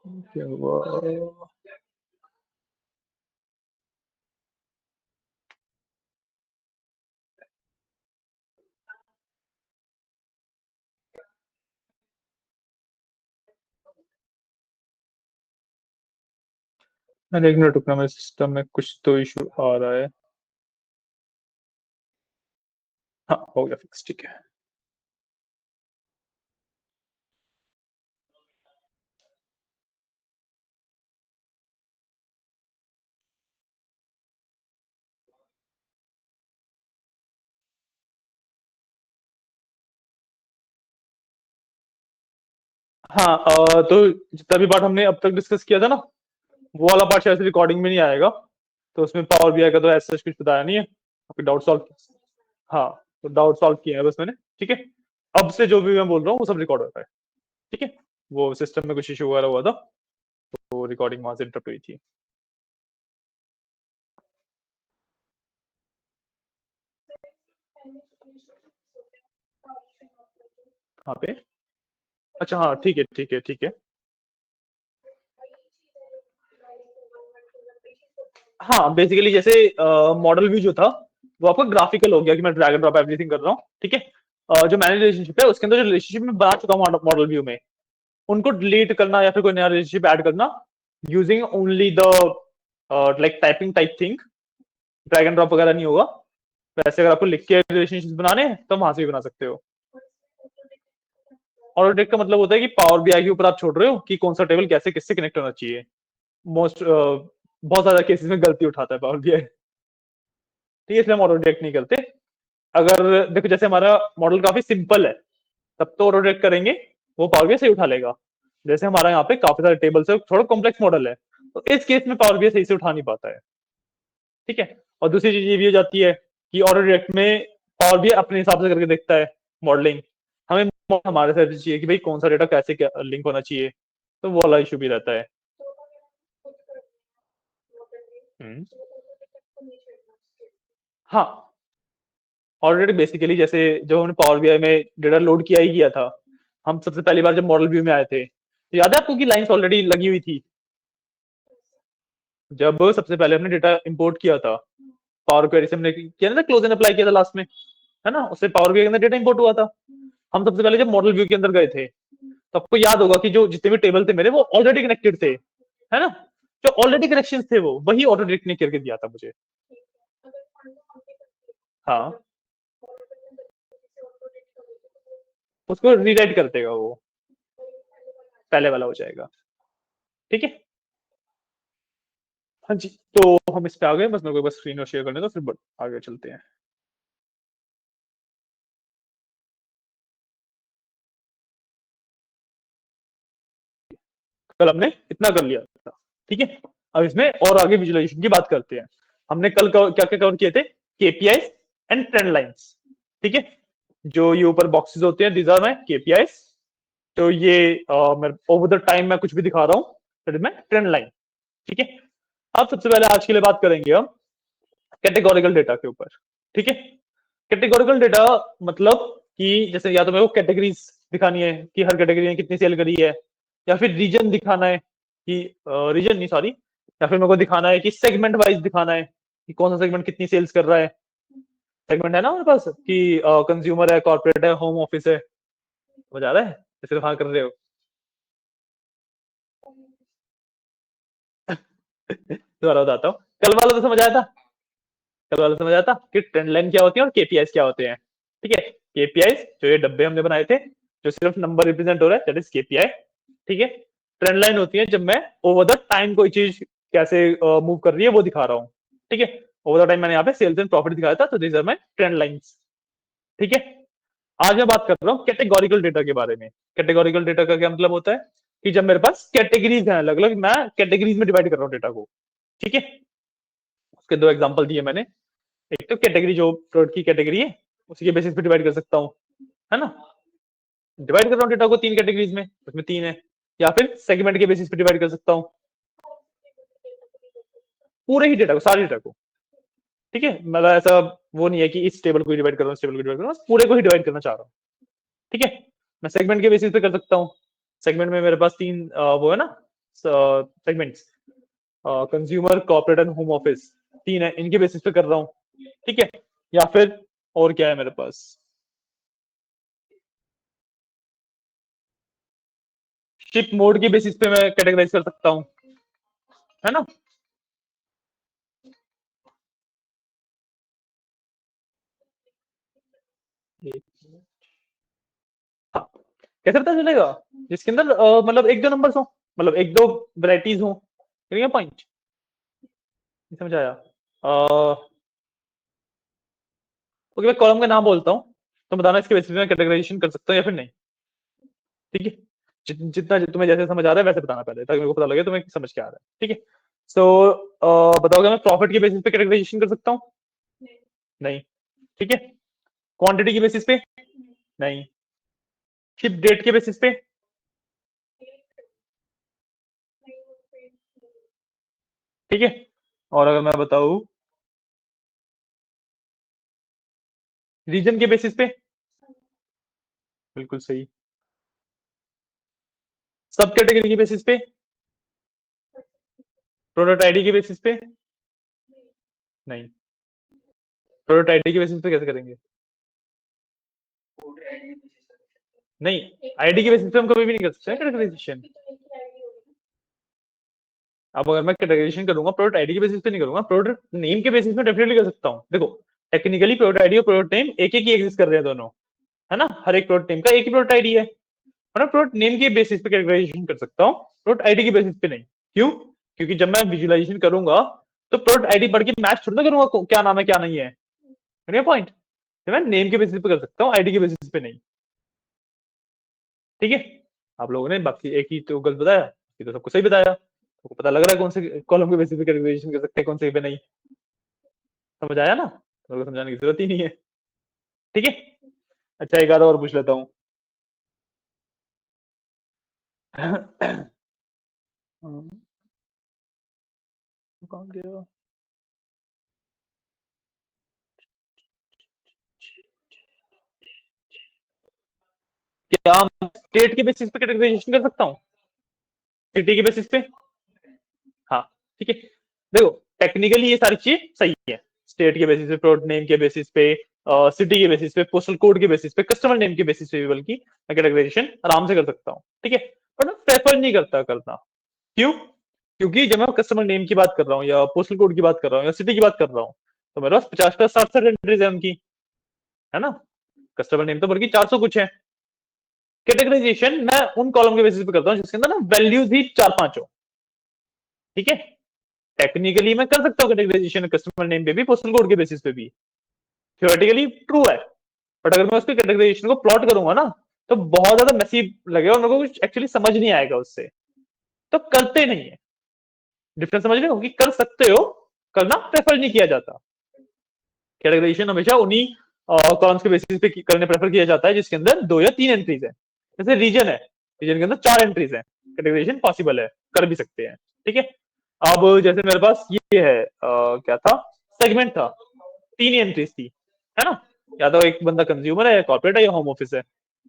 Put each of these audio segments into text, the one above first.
क्या हुआ? मैंने एक मिनट रुकना, मेरे सिस्टम में कुछ तो इशू आ रहा है। हाँ, हो गया फिक्स, ठीक है। हाँ, तो जितना भी पार्ट हमने अब तक डिस्कस किया था ना, वो वाला पार्ट शायद रिकॉर्डिंग में नहीं आएगा। तो उसमें पावर बीआई का तो ऐसा कुछ बताया नहीं है, आपके डाउट सॉल्व। हाँ, तो डाउट सॉल्व किया है बस मैंने, ठीक है। अब से जो भी मैं बोल रहा हूँ वो सब रिकॉर्ड होता है, ठीक है। वो सिस्टम में कुछ इशू वगैरह हुआ था, तो रिकॉर्डिंग वहां से इंटरप्ट हुई थी। यहाँ पे, अच्छा हाँ, ठीक है ठीक है ठीक है। हाँ, बेसिकली जैसे मॉडल व्यू जो था, वो आपका ग्राफिकल हो गया कि मैं ड्रैग एंड ड्रॉप एवरीथिंग कर रहा हूँ, ठीक है। जो मैंने रिलेशनशिप है उसके अंदर जो रिलेशनशिप में बना चुका हूँ मॉडल व्यू में, उनको डिलीट करना या फिर कोई नया रिलेशनशिप ऐड करना, using only the like typing type thing. Drag and drop वगैरह नहीं होगा। वैसे अगर आपको लिख के रिलेशनशिप बनाने हैं तो वहां से भी बना सकते हो। ऑटो डिटेक्ट का मतलब होता है कि पावर बीआई के ऊपर आप छोड़ रहे हो कि कौन सा टेबल कैसे किससे कनेक्ट होना चाहिए। मोस्ट बहुत ज्यादा केसेस में गलती उठाता है पावर बीआई, ठीक है, इसलिए हम ऑटो डिटेक्ट नहीं करते। अगर देखो जैसे हमारा मॉडल काफी सिंपल है, तब तो ऑटो डिटेक्ट करेंगे, वो पावर बीआई सही उठा लेगा। जैसे हमारा यहाँ पे काफी सारे टेबल्स है, थोड़ा कॉम्प्लेक्स मॉडल है, तो इस केस में पावर बीआई सही से उठा नहीं पाता है, ठीक है। और दूसरी चीज ये भी हो जाती है कि ऑटो डिटेक्ट में पावर बीआई अपने हिसाब से करके देखता है मॉडलिंग। हमें हमारे से चाहिए कि भाई कौन सा डेटा कैसे लिंक होना चाहिए, तो वो वाला इशू भी रहता है। हम्म। हाँ, ऑलरेडी बेसिकली जैसे जब हमने पावर बीआई में डेटा लोड किया ही किया था, हम सबसे पहली बार जब मॉडल व्यू में आए थे, तो याद है आपको कि लाइंस ऑलरेडी लगी हुई थी। जब सबसे पहले हमने डेटा इंपोर्ट किया था, पावर क्वेरी से हमने किया ना, क्लोज एंड अप्लाई किया था लास्ट में, है ना, उससे पावर बीआई के अंदर डेटा इंपोर्ट हुआ था। हम सबसे पहले जब मॉडल व्यू के अंदर गए थे, तो आपको याद होगा कि जो जितने भी टेबल थे मेरे, वो ऑलरेडी कनेक्टेड थे, है ना। जो ऑलरेडी कनेक्शन थे वो वही ऑटो डिटेक्ट ने करके दिया था मुझे। हाँ, उसको रीराइट कर देगा वो, पहले वाला हो जाएगा, ठीक है। हाँ जी, तो हम इस पे आ गए, बस मेरे को बस स्क्रीन और शेयर करने दो, फिर आगे चलते हैं। कल हमने इतना कर लिया था, ठीक है। अब इसमें और आगे विजुअलाइजेशन की बात करते हैं। हमने कल क्या क्या कवर किए थे? केपीआई एंड ट्रेंड लाइंस, ठीक है। जो ये ऊपर बॉक्सेस होते हैं, दीज आर माय केपीआई। तो ये मैं ओवर द टाइम मैं कुछ भी दिखा रहा हूँ, that is my trend line, ठीक है। अब सबसे पहले आज के लिए बात करेंगे हम कैटेगोरिकल डेटा के ऊपर, ठीक है। कैटेगोरिकल डेटा मतलब कि जैसे या तो मेरे को कैटेगरीज दिखानी है कि हर कैटेगरी ने कितनी सेल करी है, या फिर रीजन दिखाना है कि रीजन नहीं, सॉरी, या फिर मेरे को दिखाना है कि सेगमेंट वाइज दिखाना है कि कौन सा सेगमेंट कितनी सेल्स कर रहा है। सेगमेंट है ना हमारे पास कि कंज्यूमर है, कॉर्पोरेट है, होम ऑफिस है। समझ आ रहा है? जैसे हाँ कर रहे हो। दोबारा बताता हूँ, कल वाला तो समझ आया था। कल वाला समझ आया था कि ट्रेंड लाइन क्या होती है और केपीआई क्या होते हैं, ठीक है। केपीआई जो ये डब्बे हमने बनाए थे, जो सिर्फ नंबर रिप्रेजेंट हो रहा है, दैट इज केपीआई, ठीक है। ट्रेंड लाइन होती है जब मैं ओवर द टाइम कोई चीज कैसे मूव कर रही है वो दिखा रहा हूँ, ठीक है। ओवर द टाइम मैंने यहाँ पे सेल्स एंड प्रॉफिट दिखाया था, तो these are my trend lines, ठीक है। आज मैं बात कर रहा हूँ कैटेगोरिकल डेटा के बारे में। कैटेगोरिकल डेटा का क्या मतलब होता है कि जब मेरे पास कैटेगरीज हैं अलग अलग, मैं कैटेगरीज में डिवाइड कर रहा हूँ डेटा को, ठीक है। उसके दो एग्जांपल दिए मैंने। एक तो कैटेगरी जो प्रोडक्ट की कैटेगरी है, उसी के बेसिस पे डिवाइड कर सकता हूँ, है ना। डिवाइड कर रहा हूँ डेटा को तीन कैटेगरीज में, उसमें तीन है। या फिर सेगमेंट के बेसिस पे डिवाइड कर सकता हूँ, पूरे ही डेटा को, सारे डेटा को, ठीक है। मतलब ऐसा वो नहीं है कि इस टेबल को डिवाइड कर रहा हूँ, इस टेबल को डिवाइड कर रहा हूँ, पूरे को ही डिवाइड करना चाह रहा हूँ, ठीक है। मैं सेगमेंट के बेसिस पे कर सकता हूँ। सेगमेंट में मेरे पास तीन वो है ना, segments, consumer, corporate and home office, 3 है, इनके बेसिस पे कर रहा हूँ, ठीक है। या फिर और क्या है मेरे पास, शिप मोड के बेसिस पे मैं कैटेगराइज कर सकता हूँ, है ना। हाँ, कैसे पता चलेगा, जिसके अंदर मतलब एक दो नंबर्स हो, मतलब एक दो वैरायटीज हो, पॉइंट समझ आया। ओके, मैं कॉलम का नाम बोलता हूँ, तो बताना इसके बेसिस में कैटेगराइजेशन कर सकता हूँ या फिर नहीं, ठीक है। जितना तुम्हें जैसे समझ आ रहा है वैसे बताना पहले, ताकि मेरे को पता लगे तुम्हें समझ के आ रहा है, ठीक है। सो बताओगे मैं प्रॉफिट के बेसिस पे कैटेगराइजेशन कर सकता हूँ, नहीं, ठीक है। क्वांटिटी के बेसिस पे, नहीं। शिप डेट के बेसिस पे, ठीक है। और अगर मैं बताऊं रीजन के बेसिस पे, बिल्कुल सही। सब कैटेगरी के बेसिस पे, प्रोडक्ट आईडी के बेसिस पे, नहीं। प्रोडक्ट आईडी के बेसिस पे कैसे करेंगे, नहीं, आईडी के बेसिस पे हम कभी भी नहीं कर सकते कैटेगराइजेशन। अब अगर मैं कैटेगराइजेशन करूंगा प्रोडक्ट आईडी के बेसिस पे नहीं करूंगा, प्रोडक्ट नेम के बेसिस पे डेफिनेटली कर सकता हूँ। देखो, टेक्निकली प्रोडक्ट आईडी और प्रोडक्ट नेम एक एक ही एग्जिस्ट कर रहे हैं दोनों, है ना। हर एक प्रोडक्ट नेम का एक ही प्रोडक्ट आईडी है, मैं प्रोडक्ट नेम के बेसिस पे कैटेगराइजेशन कर सकता हूँ, प्रोडक्ट आईडी के बेसिस पे नहीं। क्यों? क्योंकि जब मैं विजुअलाइजेशन करूंगा तो प्रोडक्ट आईडी पढ़ के मैच थोड़ा ना करूंगा क्या नाम है क्या नहीं है पॉइंट। तो मैं नेम के बेसिस पे कर सकता हूँ, आईडी के बेसिस पे नहीं, ठीक है। आप लोगों ने बाकी एक ही तो गलत बताया, ये तो सबको सही बताया, आपको पता लग रहा है कौन से कॉलम के बेसिस पे कैटेगराइजेशन कर सकते हैं, कौन से पे नहीं। समझ आया ना, तो समझाने की जरूरत ही नहीं है, ठीक है। अच्छा, एक आधा और पूछ लेता हूँ। कौन गया, क्या स्टेट के बेसिस पे कैटेगराइजेशन कर सकता हूँ, सिटी के बेसिस पे, हाँ, ठीक है। देखो, टेक्निकली ये सारी चीज सही है, स्टेट के बेसिस पे, प्रोडक्ट नेम के बेसिस पे, सिटी के बेसिस पे, पोस्टल कोड के बेसिस पे, कस्टमर नेम के बेसिस पे भी बल्कि मैं कैटेगराइजेशन आराम से कर सकता हूँ, ठीक है। बट मैं प्रेफर नहीं करता करना। क्यों? क्योंकि जब मैं कस्टमर नेम की बात कर रहा हूँ या पोस्टल कोड की बात कर रहा हूँ या सिटी की बात कर रहा हूँ, तो मेरे पास 50 60 एंट्रीज है उनकी, है ना। कस्टमर नेम तो बल्कि 400 कुछ है। कैटेगराइजेशन मैं उन कॉलम के बेसिस पे करता हूँ जिसके अंदर ना वैल्यूज ही 4 5 हो, ठीक है। टेक्निकली मैं कर सकता हूँ कैटेगराइजेशन कस्टमर नेम पे भी, पोस्टल कोड के बेसिस पे भी, थियोरेटिकली ट्रू है। बट अगर मैं उसके कैटेगराइजेशन को प्लॉट करूंगा ना, तो बहुत ज्यादा मैसी लगेगा और मेरे को कुछ एक्चुअली समझ नहीं आएगा उससे, तो करते नहीं है। डिफरेंस समझ रहे हो कि कर सकते हो, करना प्रेफर नहीं किया जाता। कैटेगराइजेशन हमेशा उन्हीं कॉलम्स के बेसिस पे करने प्रेफर किया जाता है जिसके अंदर 2 या 3 एंट्रीज है। जैसे रीजन है, रीजन के अंदर 4 एंट्रीज है, कैटेगराइजेशन पॉसिबल है, कर भी सकते हैं, ठीक है। अब जैसे मेरे पास ये है क्या था, सेगमेंट था, 3 ही एंट्रीज थी, है ना। या तो एक बंदा कंज्यूमर है, कॉर्पोरेट है या होम ऑफिस है,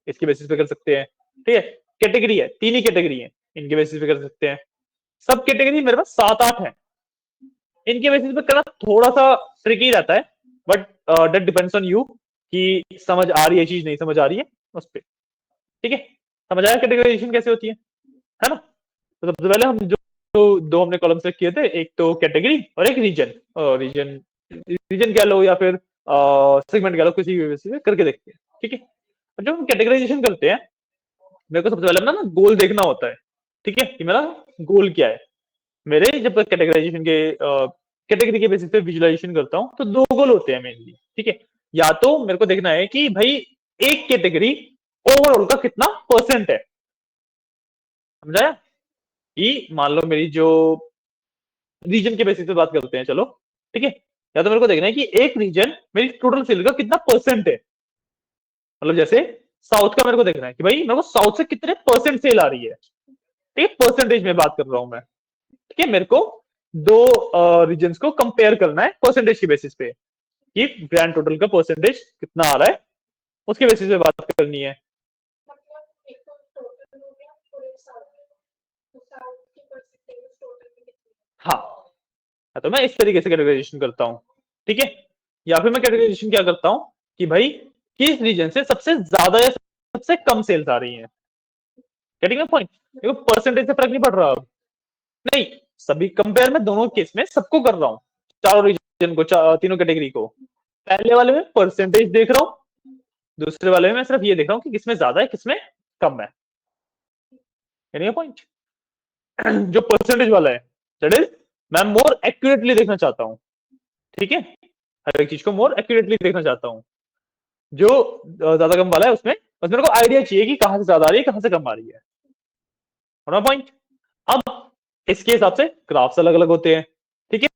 इसके बेसिस पे कर सकते हैं, ठीक है। कैटेगरी है, 3 ही कैटेगरी है, इनके बेसिस पे कर सकते हैं। सब कैटेगरी मेरे पास 7 8 है, इनके बेसिस पे करना थोड़ा सा ट्रिकी रहता है, but that depends on you कि समझ आ रही है चीज नहीं समझ आ रही है उस पर, ठीक है। समझ आया कैटेगराइजेशन कैसे होती है ना। तो सबसे पहले हम जो दो हमने कॉलम सेलेक्ट किए थे, एक तो कैटेगरी और एक रीजन, रीजन रीजन कह लो या फिर सेगमेंट कह लो, किसी भी बेसिस पे करके देखते हैं, ठीक है। और जब हम कैटेगराइजेशन करते हैं, मेरे को सबसे पहले अपना ना गोल देखना होता है, ठीक है, कि मेरा गोल क्या है। मेरे जब तक कैटेगराइजेशन के कैटेगरी के बेसिस पे विजुअलाइजेशन करता हूँ तो 2 गोल होते हैं मेनली, ठीक है। या तो मेरे को देखना है कि भाई एक कैटेगरी ओवरऑल का कितना परसेंट है, समझाया। कि मान लो मेरी जो रीजन के बेसिस पे बात करते हैं, चलो, ठीक है। या तो मेरे को देखना है कि एक रीजन मेरी टोटल सेल का कितना परसेंट है, मतलब जैसे साउथ का मेरे को देखना है कि भाई मेरे को साउथ से कितने परसेंट सेल आ रही है, ठीक है, परसेंटेज में बात कर रहा हूं मैं, ठीक है। मेरे को दो रीजन्स को कंपेयर करना है परसेंटेज के बेसिस पे, कि ग्रैंड टोटल का परसेंटेज कितना आ रहा है, उसके बेसिस पे बात करनी है। हाँ, तो मैं इस तरीके से कैटेगराइजेशन करता हूँ, ठीक है। या फिर मैं कैटेगराइजेशन क्या करता हूँ कि भाई किस रीजन से सबसे ज्यादा या सबसे कम सेल्स आ रही है। Getting my point? देखो परसेंटेज से फर्क नहीं पड़ रहा अब। नहीं, सभी कंपेयर में दोनों केस में सबको कर रहा हूँ, चारों रीजन को, तीनों कैटेगरी को। पहले वाले में परसेंटेज देख रहा हूँ, दूसरे वाले में मैं सिर्फ ये देख रहा हूँ कि किसमें ज्यादा है किसमें कम है। Getting my point? जो परसेंटेज वाला है दैट इज मैं मोर एक्यूरेटली देखना चाहता हूँ, ठीक है। हर एक चीज को मोर एक्यूरेटली देखना चाहता हूँ। जो ज्यादा कम वाला है उसमें बस मेरे को आइडिया चाहिए कि कहां से ज्यादा आ रही है कहां से कम आ रही है। पॉइंट? अब इसके हिसाब से ग्राफ्स अलग अलग होते हैं, ठीक है।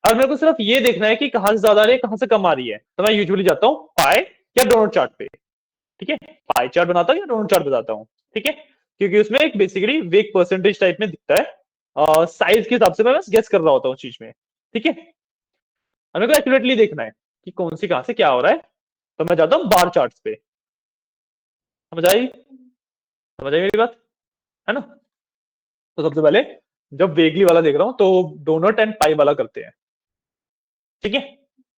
अब मेरे को सिर्फ ये देखना है कि कहां से ज्यादा आ रही है कहां से कम आ रही है, तो मैं यूजुअली जाता हूँ पाई या डोनट चार्ट पे, ठीक है। पाई चार्ट बनाता हूँ या डोनट चार्ट बताता हूँ, ठीक है। क्योंकि उसमें एक बेसिकली वेक परसेंटेज टाइप में दिखता है, साइज के हिसाब से मैं बस गेस कर रहा होता हूँ चीज में, ठीक है। अब मेरे को एक्यूरेटली देखना है कि कौन सी कहां से क्या हो रहा है, तो मैं जाता हूँ बार चार्ट पे। समझ आई? समझ आई मेरी बात? है ना? तो सबसे पहले जब वेगली वाला देख रहा हूं तो डोनट एंड पाई वाला करते हैं, ठीक है।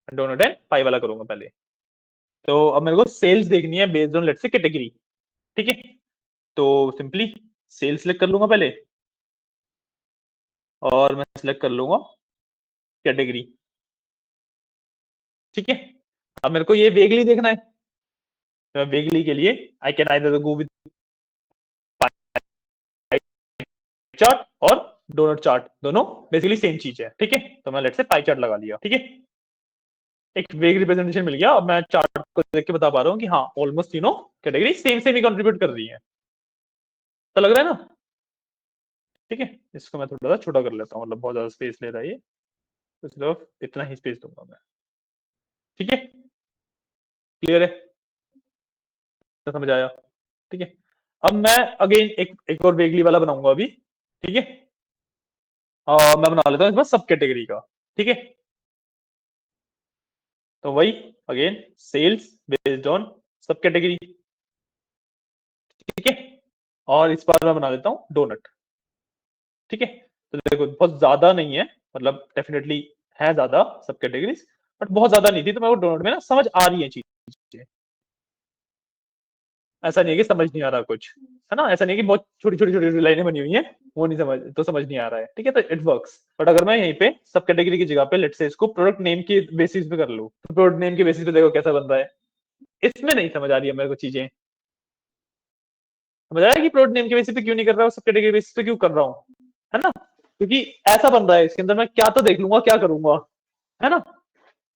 डोनट एंड पाई वाला करूंगा पहले। तो अब मेरे को सेल्स देखनी है based on let's say category, ठीक है। तो सिंपली सेल्स सिलेक्ट कर लूंगा पहले, और मैं सिलेक्ट कर लूंगा कैटेगरी, ठीक है। अब मेरे को ये वेगली देखना है, तो वेगली के लिए I can either go with chart और डोनट चार्ट, दोनों बेसिकली सेम चीज है, ठीक है। तो मैं लेट्स से पाई चार्ट लगा लिया, ठीक है। एक वेग रिप्रेजेंटेशन मिल गया। अब मैं चार्ट को देख के बता पा रहा हूँ कि हाँ ऑलमोस्ट तीनों कैटेगरी सेम सेम ही कंट्रीब्यूट कर रही है, तो लग रहा है ना? ठीक है, इसको मैं थोड़ा सा छोटा कर लेता हूँ, मतलब बहुत ज्यादा स्पेस ले रहा है ये, तो सिर्फ इतना ही स्पेस दूंगा मैं, ठीक है। क्लियर है? तो समझ आया? ठीक है। अब मैं अगेन एक और वेगली वाला बनाऊंगा अभी, ठीक है। मैं बना लेता हूँ इस बार सब कैटेगरी का, ठीक है। तो वही अगेन सेल्स बेस्ड ऑन सब कैटेगरी, ठीक है। और इस बार मैं बना लेता हूँ डोनट, ठीक है। तो देखो बहुत ज्यादा नहीं है, मतलब डेफिनेटली है ज्यादा सब कैटेगरीज, बट बहुत ज्यादा नहीं थी, तो मेरे को डोनट में ना समझ आ रही है चीजें। ऐसा नहीं है कि समझ नहीं आ रहा कुछ, है ना? ऐसा नहीं है कि बहुत छोटी छोटी छोटी लाइनें बनी हुई हैं, वो नहीं समझ तो समझ नहीं आ रहा है, ठीक है। तो इट वर्क्स। बट अगर मैं यहीं पे सब कैटेगरी की जगह पे लेट्स से इसको प्रोडक्ट नेम के बेसिस पे कर लूं, तो प्रोडक्ट नेम के बेसिस पे देखो कैसा बन रहा है। इसमें नहीं समझ आ रही है मेरे को चीजें। समझ आया कि प्रोडक्ट नेम के बेसिस पे क्यों नहीं कर रहा हूँ, सब कैटेगरी बेसिस पे क्यों कर रहा हूँ, है ना? क्योंकि ऐसा बन रहा है इसके अंदर, मैं क्या तो देख लूंगा क्या करूंगा, है ना?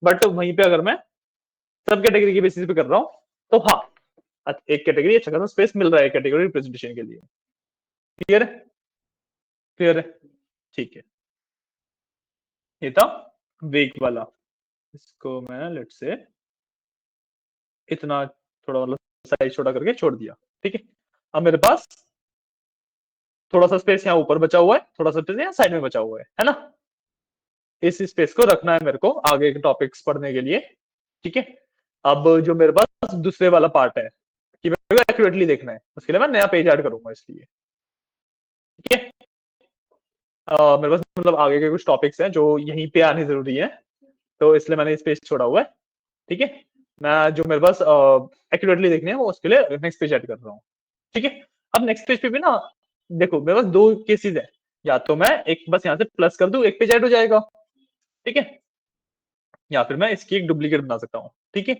बट वहीं पे अगर मैं सब कैटेगरी के बेसिस पे कर रहा हूँ, तो हाँ एक कैटेगरी अच्छा खासा स्पेस मिल रहा है कैटेगरी रिप्रेजेंटेशन के लिए। क्लियर है? क्लियर है? ठीक है। ये था वेक वाला। इसको मैं लेट से इतना थोड़ा मतलब साइज छोटा करके छोड़ दिया, ठीक है। अब मेरे पास थोड़ा सा स्पेस यहाँ ऊपर बचा हुआ है, थोड़ा सा स्पेस यहाँ साइड में बचा हुआ है ना? इस स्पेस को रखना है मेरे को आगे के टॉपिक्स पढ़ने के लिए, ठीक है। अब जो मेरे पास दूसरे वाला पार्ट है कि मेरे को एक्यूरेटली देखना है, उसके लिए मैं नया पेज ऐड करूंगा इसलिए, ठीक है। मेरे पास मतलब आगे के कुछ टॉपिक्स हैं जो यहीं पे आने जरूरी है, तो इसलिए मैंने स्पेस छोड़ा हुआ है, ठीक है। मैं जो मेरे पास एक्यूरेटली देखनी है वो उसके लिए नेक्स्ट पेज ऐड कर रहा हूँ, ठीक है। अब नेक्स्ट पेज पे भी ना देखो मेरे पास दो केसेस है, या तो मैं एक बस यहाँ से प्लस कर दूं एक पेज ऐड हो जाएगा, ठीक है। या फिर मैं इसकी एक डुप्लीकेट बना सकता हूँ, ठीक है।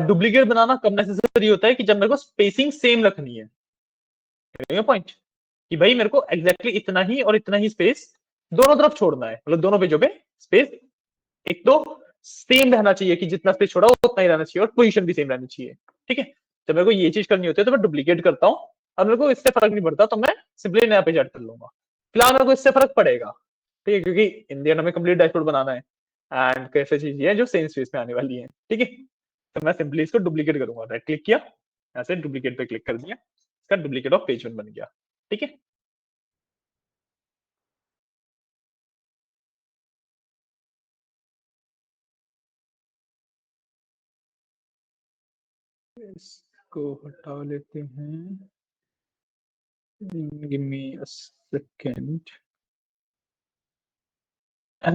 डुप्लीकेट बनाना कब नेसेसरी होता है कि जब मेरे को स्पेसिंग सेम रखनी है, पॉइंट कि भाई मेरे को एग्जैक्टली इतना ही और इतना ही स्पेस दोनों तरफ छोड़ना है, मतलब दोनों पेजों पे स्पेस एक तो सेम रहना चाहिए कि जितना स्पेस छोड़ा उतना ही रहना चाहिए, और पोजीशन भी सेम रहनी चाहिए, ठीक है। जब मेरे को ये चीज करनी होती है तो मैं डुप्लीकेट करता हूँ। अब मेरे को इससे फर्क नहीं पड़ता, तो मैं सिंपली नया पेज ऐड कर लूंगा। फिलहाल मेरे को इससे फर्क पड़ेगा, ठीक है, क्योंकि इन दी एंड हमें कंप्लीट डैशबोर्ड बनाना है, एंड कैसे चीजें हैं जो सेम स्पेस में आने वाली है, ठीक है। तो मैं सिंपली इसको डुप्लीकेट करूंगा, राइट क्लिक किया, ऐसे डुप्लीकेट पे क्लिक कर दिया, इसका डुप्लीकेट ऑफ पेज वन बन गया, ठीक है। इसको हटा लेते हैं, गिव मी अ सेकेंड। फिर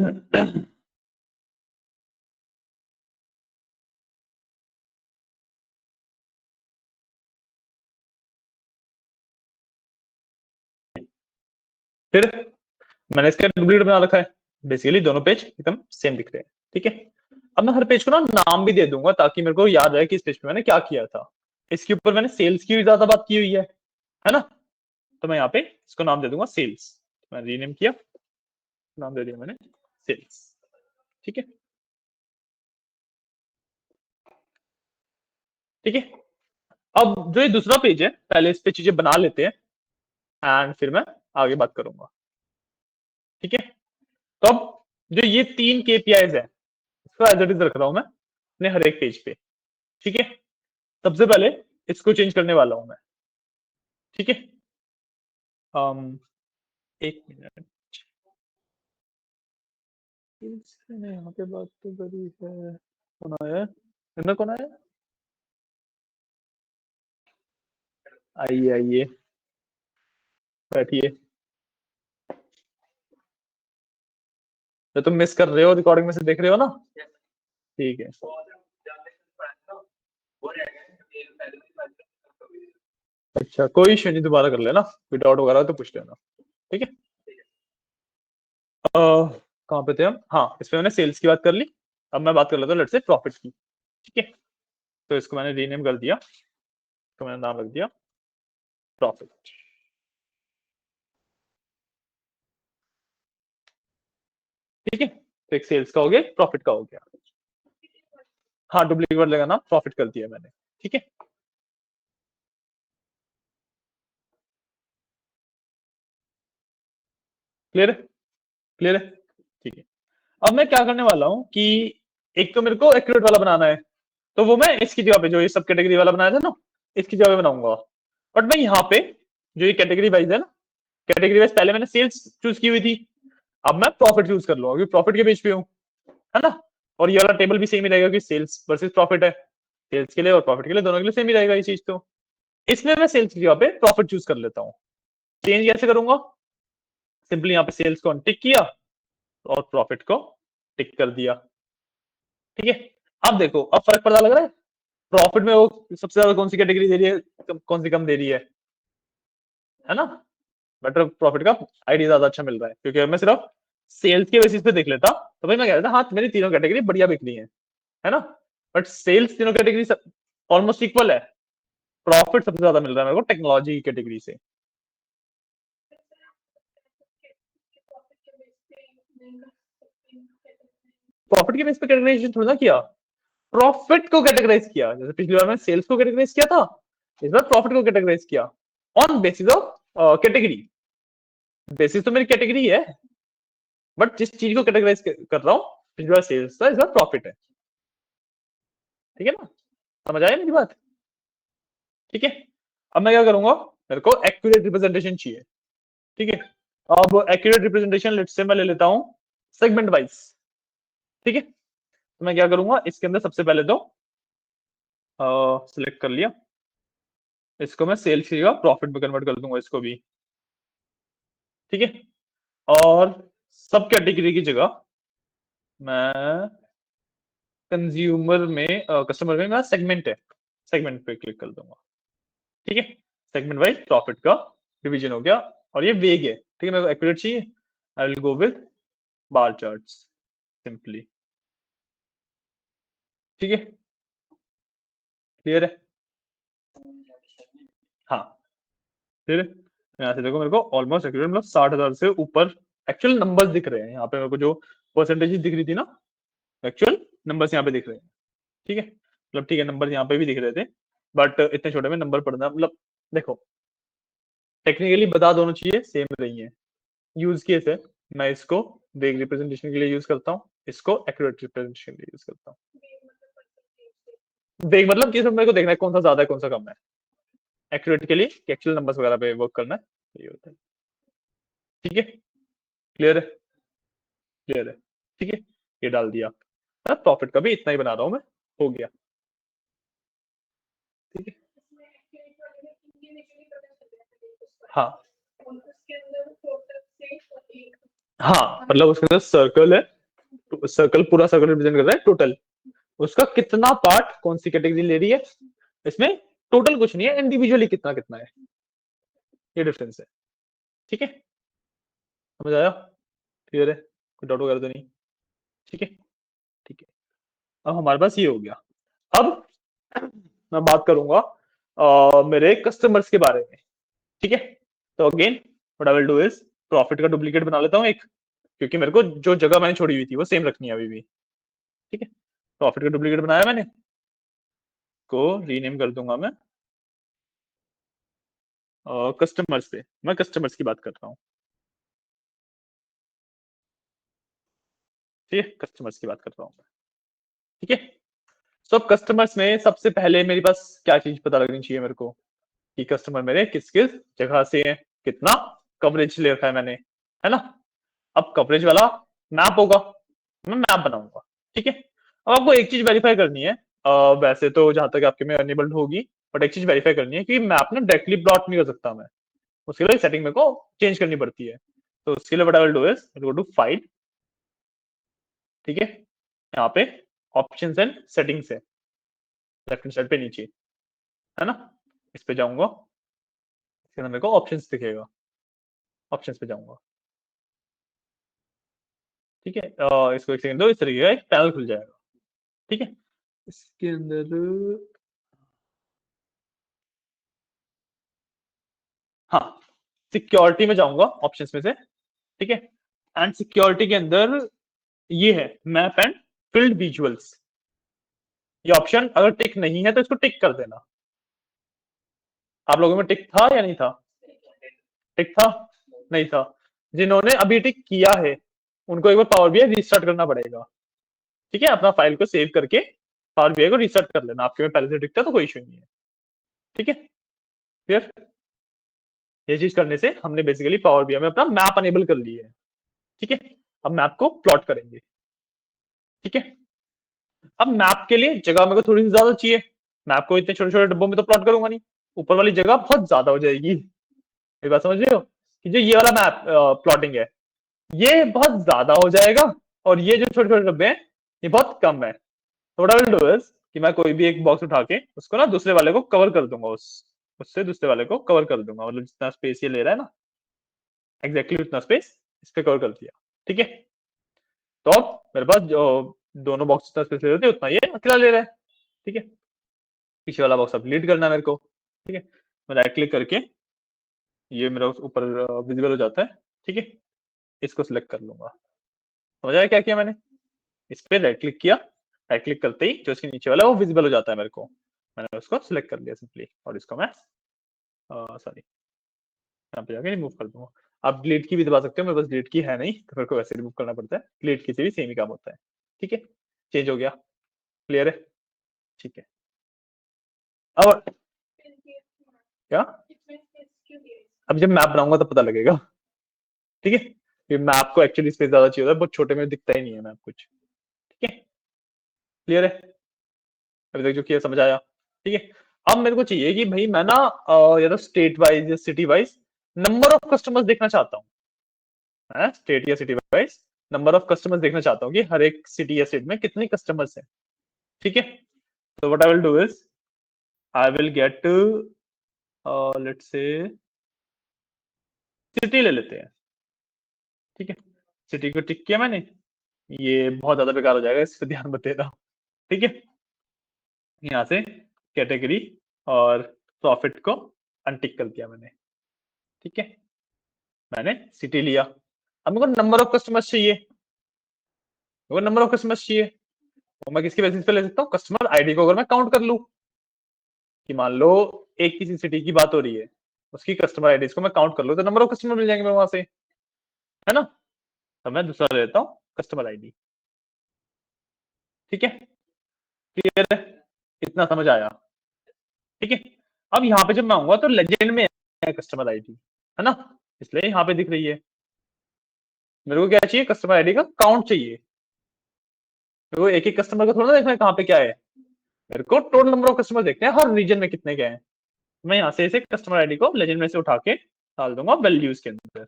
मैंने इसका डुप्लीकेट बना रखा है, बेसिकली दोनों पेज एकदम सेम दिख रहे हैं। ठीक है, अब मैं हर पेज को ना नाम भी दे दूंगा ताकि मेरे को याद रहे कि इस पेज पे मैंने क्या किया था। इसके ऊपर मैंने सेल्स की भी ज्यादा बात की हुई है ना, तो मैं यहाँ पे इसको नाम दे दूंगा सेल्स। मैं रीनेम किया, नाम दे दिया मैंने सेल्स। ठीक है, ठीक है। अब जो ये दूसरा पेज है, पहले इस पे चीजें बना लेते हैं एंड फिर मैं आगे बात करूंगा। ठीक है, तो अब जो ये 3 केपीआईज है इसको एज इट इज रख रहा हूं मैं अपने हर एक पेज पे। ठीक है, सबसे पहले इसको चेंज करने वाला हूं मैं। ठीक है, एक मिनट, मैंने यहाँ पे बात तो करी है। कौन आया है, इनमें कौन आया? आइए आइए, बैठिए। तो तुम मिस कर रहे हो, रिकॉर्डिंग में से देख रहे हो ना? ठीक है, अच्छा कोई इशू नहीं, दोबारा कर लेना, कोई डाउट वगैरह तो पूछ लेना। ठीक है, कहाँ पे थे हम? हाँ, इसमें मैंने सेल्स की बात कर ली। अब मैं बात कर लेता हूँ लेट्स से प्रॉफिट की। ठीक है, तो इसको मैंने रीनेम कर दिया, तो मैंने नाम रख दिया प्रॉफिट। ठीक है, तो एक सेल्स का हो गया, प्रॉफिट का हो गया। हाँ, डुप्लीकेट लगाना प्रॉफिट कर दिया मैंने। ठीक है, क्लियर है, क्लियर है। ठीक है, अब मैं क्या करने वाला हूँ कि एक तो मेरे को एक्यूरेट वाला बनाना है, तो वो मैं इसकी जगह पे जो ये सब कैटेगरी वाला बनाया था ना, इसकी जगह पे बनाऊंगा। बट मैं यहाँ पे जो ये कैटेगरी वाइज है ना, कैटेगरी वाइज पहले मैंने सेल्स चूज की हुई थी, अब मैं प्रॉफिट चूज कर लूंगा क्योंकि प्रॉफिट के पेज पे हूँ, है ना। और ये वाला टेबल भी सेम ही रहेगा कि सेल्स वर्सेस प्रॉफिट है, सेल्स के लिए और प्रॉफिट के लिए दोनों के लिए सेम ही रहेगा ये चीज। तो इसमें मैं सेल्स की जगह पे प्रॉफिट चूज कर लेता हूँ। चेंज कैसे करूंगा? सिंपली यहाँ पे सेल्स को टिक किया और प्रॉफिट को टिक कर दिया। ठीक है, अब देखो, अब फर्क पता लग रहा है? प्रॉफिट में वो सबसे ज्यादा कौन सी कैटेगरी दे रही है, कौन सी कम दे रही है ना। बेटर प्रॉफिट का आइडिया ज्यादा अच्छा मिल रहा है, क्योंकि मैं सिर्फ सेल्स के बेसिस पे देख लेता तो भाई मैं कह रहा था हाँ मेरी तीनों कैटेगरी बढ़िया बिक रही है ना। बट सेल्स तीनों कैटेगरी ऑलमोस्ट इक्वल है, प्रॉफिट सबसे ज्यादा मिल रहा है मेरे को टेक्नोलॉजी कैटेगरी से। प्रॉफिट के बेस पे कैटेगराइजेशन थोड़ा ना किया, प्रॉफिट को कैटेगराइज किया। जैसे पिछली बार मैंने सेल्स को कैटेगराइज किया था, इस बार प्रॉफिट को कैटेगराइज किया on basis of category. Basis तो मेरी कैटेगरी है, बट जिस चीज को कैटेगराइज कर रहा हूँ, पिछली बार सेल्स था, इस बार प्रॉफिट है। ठीक है ना, समझ आया मेरी बात? ठीक है, अब मैं क्या करूंगा, मेरे को एक्यूरेट रिप्रेजेंटेशन चाहिए। ठीक है, अब एक्यूरेट रिप्रेजेंटेशन लेट्स से मैं ले लेता हूं सेगमेंट वाइज। ठीक है, तो मैं क्या करूंगा, इसके अंदर सबसे पहले तो सिलेक्ट कर लिया, इसको मैं सेल्स की जगह प्रॉफिट में कन्वर्ट कर दूंगा इसको भी। ठीक है, और सब कैटेगरी की जगह मैं कंज्यूमर में कस्टमर में मैं सेगमेंट है, सेगमेंट पे क्लिक कर दूंगा। ठीक है, सेगमेंट वाइज प्रॉफिट का डिवीजन हो गया, और ये वेग है। ठीक है, मेरे को एक्यूरेट चाहिए, I will go with bar charts simply. ठीक है, क्लियर है? हाँ, फिर यहाँ से देखो, मेरे को ऑलमोस्ट एक्यूरेट मतलब 60,000 से ऊपर एक्चुअल नंबर्स दिख रहे हैं यहाँ पे। मेरे को जो परसेंटेज दिख रही थी ना, एक्चुअल नंबर्स यहाँ पे दिख रहे हैं। ठीक है, मतलब ठीक है, नंबर यहाँ पे भी दिख रहे थे, बट इतने छोटे में नंबर पढ़ना मतलब, देखो टेक्निकली बता दोनों चीजें सेम रही है। यूज केस है, मैं इसको वेग रिप्रेजेंटेशन के लिए यूज करता हूँ, इसको एक्यूरेट रिप्रेजेंटेशन के लिए यूज करता हूँ। वेग मतलब कि इसमें मेरे को देखना है कौन सा ज्यादा है कौन सा कम है, एक्यूरेट के लिए एक्चुअल नंबर्स वगैरह पे वर्क करना है, ये होता है। ठीक है, क्लियर है, क्लियर है। ठीक है, ये डाल दिया, प्रॉफिट का भी इतना ही बना रहा हूं मैं, हो गया। ठीक है, हाँ हाँ मतलब उसके अंदर सर्कल है, सर्कल पूरा सर्कल रिप्रेजेंट कर रहा है टोटल, उसका कितना पार्ट कौन सी कैटेगरी ले रही है, इसमें टोटल कुछ नहीं है, इंडिविजुअली कितना कितना है, ये डिफरेंस है। ठीक है, समझ आया, क्लियर है, कोई डाउट वगैरह तो नहीं। ठीक है, ठीक है, अब हमारे पास ये हो गया। अब मैं बात करूंगा मेरे कस्टमर्स के बारे में। ठीक है, तो again what I will do is profit का डुप्लीकेट बना लेता हूँ एक, क्योंकि मेरे को जो जगह मैंने छोड़ी हुई थी वो सेम रखनी है अभी भी। ठीक है, प्रॉफिट का डुप्लीकेट बनाया मैंने, को रीनेम कर दूंगा मैं कस्टमर्स पे, मैं कस्टमर्स की बात कर रहा हूँ। ठीक है, कस्टमर्स की बात कर रहा हूँ मैं। ठीक है, सब कस्टमर्स में सबसे पहले मेरे पास क्या चीज पता लगनी चाहिए मेरे को, कि कस्टमर मेरे किस किस जगह से है, कितना कवरेज ले रखा है मैंने, है ना। अब कवरेज वाला मैप होगा, मैं मैप बनाऊंगा। ठीक है, अब आपको एक चीज वेरीफाई करनी है, वैसे तो जहां तक आपके में अनेबल्ड होगी, बट एक चीज वेरीफाई करनी है कि मैप ना डायरेक्टली प्लॉट नहीं कर सकता मैं, उसके लिए सेटिंग मेरे को चेंज करनी पड़ती है। तो उसके लिए what I will do is go to file. ठीक है, यहाँ पे ऑप्शंस एंड सेटिंग्स है, लेफ्ट हैंड साइड पे नीचे, है ना, इस पे जाऊंगा, इसके अंदर मेरे को ऑप्शंस दिखेगा, ऑप्शंस पे जाऊंगा। ठीक है, इसको एक सेकंड दो, इस तरीके का एक पैनल खुल जाएगा। ठीक है, इसके अंदर हाँ सिक्योरिटी में जाऊंगा ऑप्शंस में से। ठीक है, एंड सिक्योरिटी के अंदर ये है मैप एंड फील्ड विजुअल्स, ये ऑप्शन अगर टिक नहीं है तो इसको टिक कर देना। आप लोगों में टिक था या नहीं था, टिक था, नहीं था, जिन्होंने अभी टिक किया है उनको एक बार पावर बीआई रीस्टार्ट करना पड़ेगा। ठीक है, अपना फाइल को सेव करके पावर बीआई को रीस्टार्ट कर लेना, आपके में पहले से टिक था तो कोई इशू नहीं है। ठीक है, फिर ये चीज करने से हमने बेसिकली पावर बीआई में अपना मैप अनेबल कर लिया है। ठीक है, अब मैप को प्लॉट करेंगे। ठीक है, अब मैप के लिए जगह मेरे को थोड़ी सी ज्यादा चाहिए, मैप को इतने छोटे छोटे डब्बों में तो प्लॉट करूंगा नहीं, ऊपर वाली जगह बहुत ज्यादा हो जाएगी। ये बात समझ रहे हो, कि जो ये वाला मैप प्लॉटिंग है ये बहुत ज्यादा हो जाएगा, और ये जो छोटे छोटे डब्बे हैं ये बहुत कम है। तो what I will do is कि मैं कोई भी एक बॉक्स उठा के उसको ना दूसरे वाले को कवर कर दूंगा, उससे दूसरे वाले को कवर कर दूंगा, मतलब जितना स्पेस ये ले रहा है ना एग्जैक्टली उतना स्पेस इस पे कवर कर दिया। ठीक है, तो अब मेरे पास जो दोनों बॉक्स जितना स्पेस ले रहे थे उतना ये अकेला ले रहा है। ठीक है, पीछे वाला बॉक्स अब डिलीट करना है मेरे को। ठीक है, मैं राइट क्लिक करके ये मेरा ऊपर विजिबल हो जाता है। ठीक है, इसको सिलेक्ट कर लूंगा। समझ आया क्या किया मैंने, इस पे राइट क्लिक किया, राइट क्लिक करते ही जो इसके नीचे वाला है वो विजिबल हो जाता है मेरे को, मैंने उसको सिलेक्ट कर लिया सिंपली, और इसको मैं सॉरी यहाँ पे जाके रिमूव कर दूंगा। आप डिलीट की भी दबा सकते हो, मेरे पास डिलीट की है नहीं तो मेरे को वैसे रिमूव करना पड़ता है, डिलीट की से भी सेम ही काम होता है। ठीक है, चेंज हो गया, क्लियर है। ठीक है, अब क्या, अब जब मैप बनाऊंगा तब पता लगेगा। ठीक है, ये मैप को एक्चुअली स्पेस ज्यादा चाहिए होता है, बहुत छोटे में दिखता ही नहीं है मैप कुछ। ठीक है, क्लियर है, अभी तक जो किया समझ आया। ठीक है, अब मेरे को चाहिए कि भाई मैं ना या तो स्टेट वाइज या city wise number of customers देखना चाहता हूँ, स्टेट या city wise number of customers देखना चाहता हूँ कि हर एक सिटी या स्टेट में कितने कस्टमर्स हैं। ठीक है, तो what I will do is I will get let's say city ले लेते हैं। ठीक है, सिटी को टिक किया मैंने, ये बहुत ज्यादा बेकार हो जाएगा, इस पर ध्यान मत देना। ठीक है, यहाँ से कैटेगरी और प्रॉफिट को अनटिक कर दिया मैंने। ठीक है, मैंने सिटी लिया, अब मेरे को नंबर ऑफ कस्टमर्स चाहिए, मेरे को नंबर ऑफ कस्टमर्स चाहिए, तो मैं किसके बेसिस पे ले सकता हूँ, कस्टमर आईडी को अगर मैं काउंट कर लूँ, कि मान लो एक किसी सिटी की बात हो रही है, उसकी कस्टमर आईडी को मैं काउंट कर लूँ तो नंबर ऑफ कस्टमर मिल जाएंगे मेरे वहां से, है ना। तो मैं दूसरा ले लेता हूँ कस्टमर आईडी। ठीक है, क्लियर है, इतना समझ आया। ठीक है, अब यहाँ पे जब मैं आऊंगा तो लेजेंड में है कस्टमर आईडी, है ना, इसलिए यहाँ पे दिख रही है। मेरे को क्या चाहिए, कस्टमर आईडी का काउंट चाहिए, मेरे को एक एक कस्टमर का थोड़ा ना देखना है कहाँ पे क्या है, मेरे को टोटल नंबर ऑफ कस्टमर देखते हैं हर रीजन में कितने के हैं। मैं यहाँ से इसे कस्टमर आईडी को लेजेंड में से उठा के डाल दूंगा वैल्यूज के अंदर।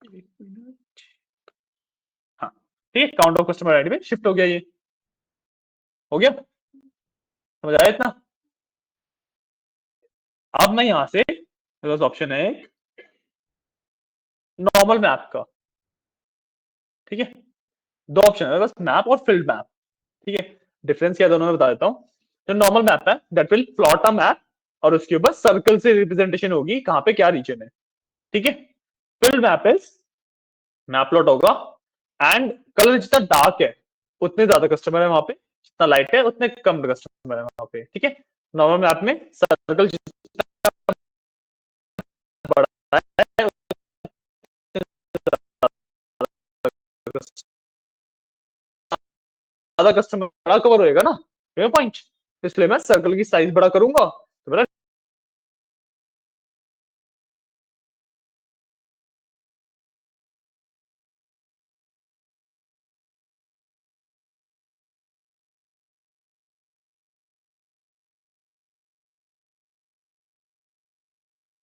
एक मिनट, हाँ ठीक है, काउंट ऑफ कस्टमर आईडी में शिफ्ट हो गया, ये हो गया, समझ आया इतना। अब मैं यहां से, मेरे पास ऑप्शन है नॉर्मल मैप का, ठीक है, दो ऑप्शन है बस, मैप और फील्ड मैप, ठीक है। डिफरेंस क्या है दोनों में बता देता हूँ। जो नॉर्मल मैप है that will plot a map, और उसके ऊपर सर्कल से रिप्रेजेंटेशन होगी कहां पे क्या रीजन है, ठीक है। Field map is, map plot होगा एंड कलर जितना डार्क है उतने ज्यादा कस्टमर है वहां पे, जितना लाइट है उतने कम कस्टमर है वहां पे, ठीक है। नॉर्मल मैप में सर्कल जितना बड़ा है ज्यादा कस्टमर बड़ा कवर होएगा ना, पॉइंट, इसलिए मैं सर्कल की साइज बड़ा करूंगा तो मेरा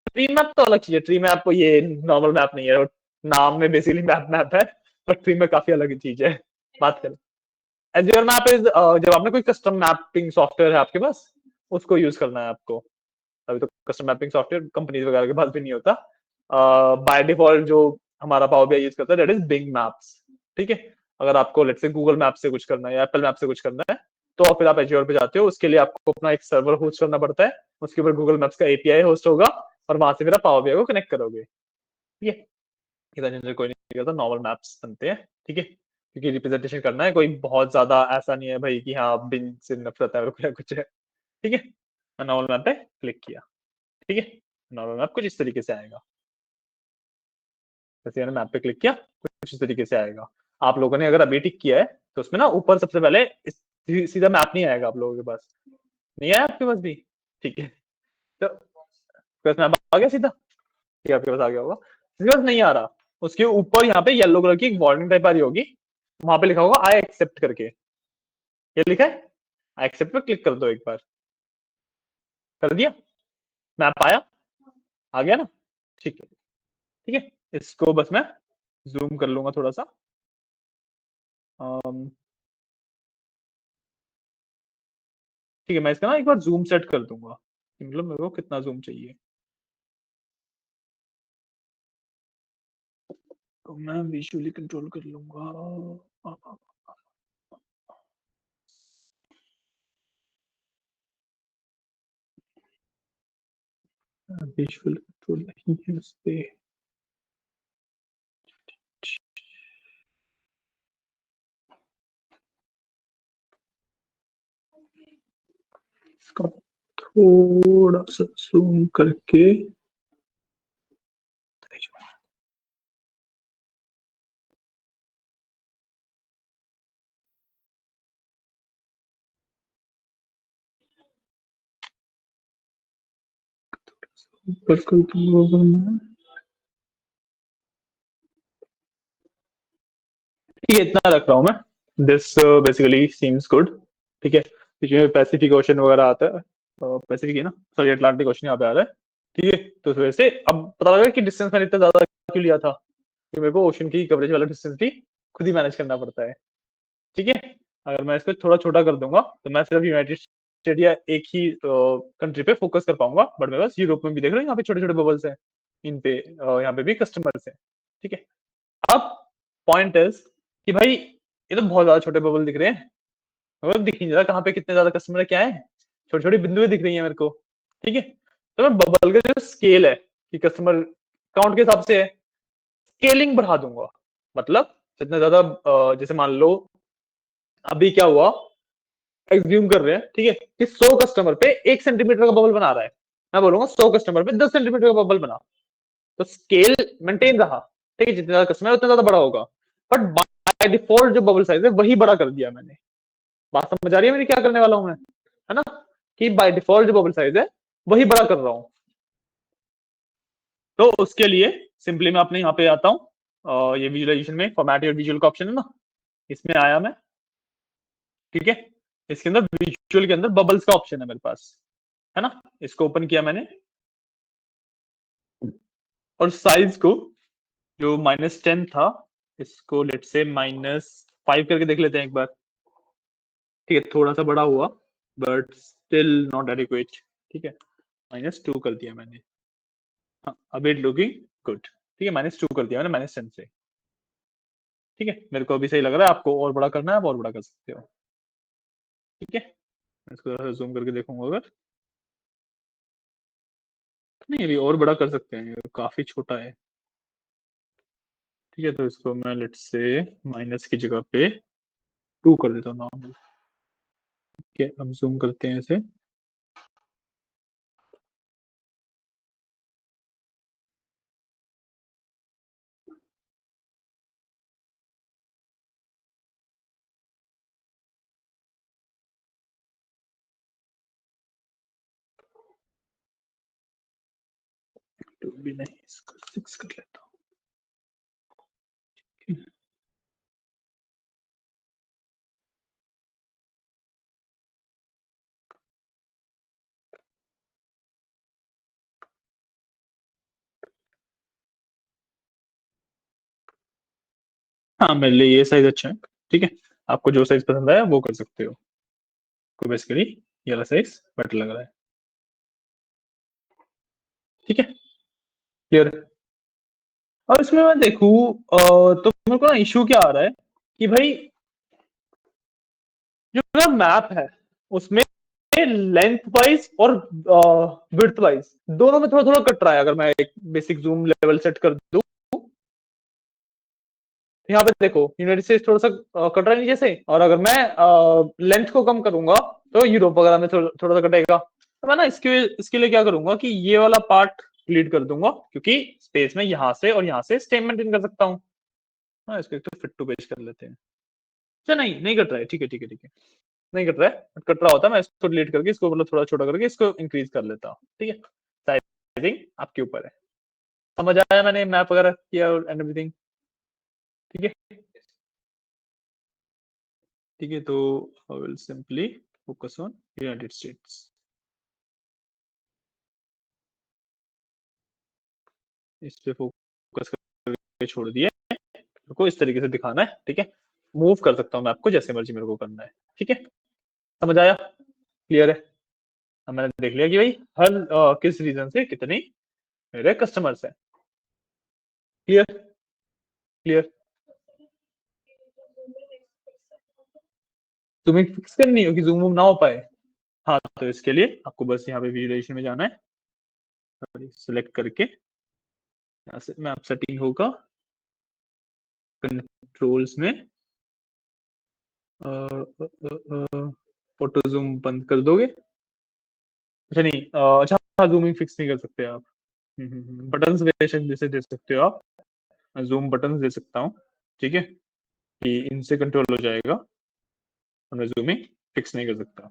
ट्री मैप तो अलग चीज है, ट्री मैप ये नॉर्मल मैप नहीं है, नाम में बेसिकली मैप मैप है, पर ट्री में काफी अलग चीज है। बात करें एज्योर मैप इज, जब आपने कोई कस्टम मैपिंग सॉफ्टवेयर है आपके पास, उसको यूज करना है आपको। अभी तो कस्टम मैपिंग सॉफ्टवेयर कंपनीज वगैरह के पास भी नहीं होता। बाय डिफॉल्ट जो हमारा पावर बीआई यूज करता है दैट इज बिंग मैप्स, ठीक है। अगर आपको लेट्स से गूगल मैप से कुछ करना है या एप्पल मैप से कुछ करना है, तो फिर आप एज्योर पे जाते हो, उसके लिए आपको अपना एक सर्वर होस्ट करना पड़ता है, उसके ऊपर गूगल मैप्स का एपीआई होस्ट होगा, और वहां से फिर आप पावर बीआई को कनेक्ट करोगे, ठीक है। इधर जनरल कोई नहीं करता, नॉर्मल मैप्स बनते हैं, ठीक है, क्योंकि रिप्रेजेंटेशन करना है, कोई बहुत ज्यादा ऐसा नहीं है भाई कि हाँ बिन से नफरत है या कुछ है, ठीक है। मैं नॉर्मल मैप पे क्लिक किया, ठीक है, नॉर्मल मैप कुछ इस तरीके से आएगा, जैसे मैंने मैप पे क्लिक किया कुछ इस तरीके से आएगा। आप लोगों ने अगर अभी टिक किया है तो उसमें ना ऊपर सबसे पहले सीधा मैप नहीं आएगा आप लोगों के पास, नहीं आया आपके पास भी, ठीक है। तो बस मैप आ गया सीधा, ठीक है, आपके पास आ गया होगा, इसके पास नहीं आ रहा, उसके ऊपर यहाँ पे येलो कलर की एक वार्निंग टाइप आ रही होगी, वहां पे लिखा होगा आई एक्सेप्ट करके, ये लिखा है, आई एक्सेप्ट पे क्लिक कर दो एक बार, कर दिया, मैप आया, आ गया ना, ठीक है, ठीक है। इसको बस मैं जूम कर लूंगा थोड़ा सा, अम, ठीक है, मैं इसका ना एक बार जूम सेट कर दूंगा, मतलब मेरे को कितना जूम चाहिए, तो मैं विजुअली कंट्रोल कर लूंगा, विजुअल कंट्रोल नहीं है उस पे, इसका थोड़ा सा जूम करके, ऊपर कर दूंगा मैं, ठीक है, इतना रख रहा हूँ मैं, दिस बेसिकली सीम्स गुड, ठीक है। इसमें पैसिफिक ओशन वगैरह आता है, पैसिफिक है ना, सॉरी अटलांटिक ओशन यहाँ पे आ रहा है, ठीक है। तो इस वजह से अब पता लगा कि डिस्टेंस मैंने इतना ज्यादा क्यों लिया था, कि मेरे को ओशन की कवरेज वाला डिस्टेंस भी खुद ही मैनेज करना पड़ता है, ठीक है। अगर मैं इसको थोड़ा छोटा कर दूंगा तो मैं सिर्फ यूनाइटेड स्टेट या एक ही कंट्री पे फोकस कर पाऊंगा, बट मेरे पास यूरोप में भी देख रहे हो यहाँ पे छोटे छोटे बबल्स हैं, इन पे यहाँ पे भी कस्टमर्स हैं, ठीक है। अब पॉइंट इज कि भाई ये तो बहुत ज्यादा छोटे बबल दिख रहे हैं, मतलब दिख नहीं रहा कहाँ पे कितने ज्यादा कस्टमर है क्या है, छोटी छोटी बिंदुएं दिख रही है मेरे को, ठीक है। तो मैं बबल का जो स्केल है कि कस्टमर काउंट के हिसाब से है, स्केलिंग बढ़ा दूंगा, मतलब जितना ज्यादा जैसे मान लो अभी क्या हुआ, एग्ज्यूम कर रहे हैं, ठीक है, कि 100 कस्टमर पे 1 सेंटीमीटर का बबल बना रहा है, मैं बोलूंगा 100 कस्टमर पे 10 सेंटीमीटर का बबल बना, तो स्केल मेंटेन रहा, ठीक है, जितने ज्यादा कस्टमर है उतना ज्यादा बड़ा होगा, बट बाय डिफॉल्ट जो बबल साइज है वही बड़ा कर दिया मैंने। बात समझ आ रही है मेरी क्या करने वाला हूं मैं, है ना, कि बाय डिफॉल्ट जो बबल साइज है वही बड़ा कर रहा हूं। तो उसके लिए सिंपली मैं अपने यहाँ पे आता हूँ, ये विजुअलाइजेशन में फॉर्मेट योर विजुअल का ऑप्शन है ना, इसमें आया मैं, ठीक है। इसके अंदर विजुअल के अंदर बबल्स का ऑप्शन है मेरे पास, है ना, इसको ओपन किया मैंने और साइज को जो -10 था इसको लेट से -5 करके देख लेते हैं एक बार। ठीक है, थोड़ा सा बड़ा हुआ बट स्टिल नॉट एडिक्वेट। ठीक है, -2 कर दिया मैंने। हाँ, अभी लुकिंग गुड। ठीक है, -2 कर दिया मैंने -10 से। ठीक है, मेरे को अभी सही लग रहा है। आपको और बड़ा करना है, आप और बड़ा कर सकते हो। ठीक है, मैं इसको थोड़ा जूम करके देखूंगा अगर। नहीं, अभी और बड़ा कर सकते हैं, ये काफी छोटा है। ठीक है, तो इसको मैं लेट से माइनस की जगह पे 2 कर देता हूँ नॉर्मल। ठीक है, अब जूम करते हैं इसे। तो भी नहीं, इसको 6 कर लेता हूँ। हाँ, मेरे लिए ये साइज अच्छा है। ठीक है, आपको जो साइज पसंद आया वो कर सकते हो। को बेसिकली ये वाला साइज बेटर लग रहा है। ठीक है, क्लियर है। और इसमें मैं देखूं तो मेरे को ना इशू क्या आ रहा है कि भाई जो मेरा मैप है उसमें लेंथ वाइज और विड्थ वाइज दोनों में थोड़ा थोड़ा कट रहा है। अगर मैं एक बेसिक जूम लेवल सेट कर दूं, यहाँ पे देखो यूनाइटेड स्टेट्स थोड़ा सा कट रहा है नीचे से, और अगर मैं लेंथ को कम करूंगा तो यूरोप वगैरह में थोड़ा सा कटेगा। तो मैं ना इसके लिए क्या करूंगा कि ये वाला पार्ट डिलीट कर दूंगा, क्योंकि स्पेस में यहाँ से और यहाँ से स्टेम मेंटेन कर सकता हूँ। हाँ, इसको एक तो फिट टू पेज कर लेते हैं। अच्छा, नहीं नहीं कट रहा है। ठीक है ठीक है ठीक है, नहीं कट रहा है। कट रहा होता मैं इसको डिलीट करके इसको मतलब थोड़ा छोटा करके इसको इंक्रीज कर लेता हूँ। ठीक है, साइजिंग आपके ऊपर है। समझ आया मैंने मैप वगैरह किया और एंड एवरीथिंग। ठीक है ठीक है, तो I will simply focus on United states. इस पे फोकस करके छोड़ दिया। मेरे को इस तरीके से दिखाना है। ठीक है, मूव कर सकता हूँ मैं आपको जैसे मर्जी मेरे को करना है। ठीक है, समझ आया, क्लियर है। अब मैंने देख लिया कि भाई हर किस रीजन से कितनी मेरे कस्टमर्स हैं। Clear clear. तुम्हें फिक्स करनी हो कि जूम वूम ना हो पाए। हाँ, तो इसके लिए आपको बस यहाँ पे वीडियो में जाना है, सिलेक्ट करके यहाँ से मैप सेटिंग होगा, कंट्रोल्स में ऑटो जूम बंद कर दोगे। अच्छा नहीं, अच्छा हाँ, जूमिंग फिक्स नहीं कर सकते आप। बटन्स वेरिएशन जैसे दे सकते हो आप। जूम बटन्स दे सकता हूँ। ठीक है, कि इनसे कंट्रोल हो जाएगा, और मैं जूमिंग फिक्स नहीं कर सकता।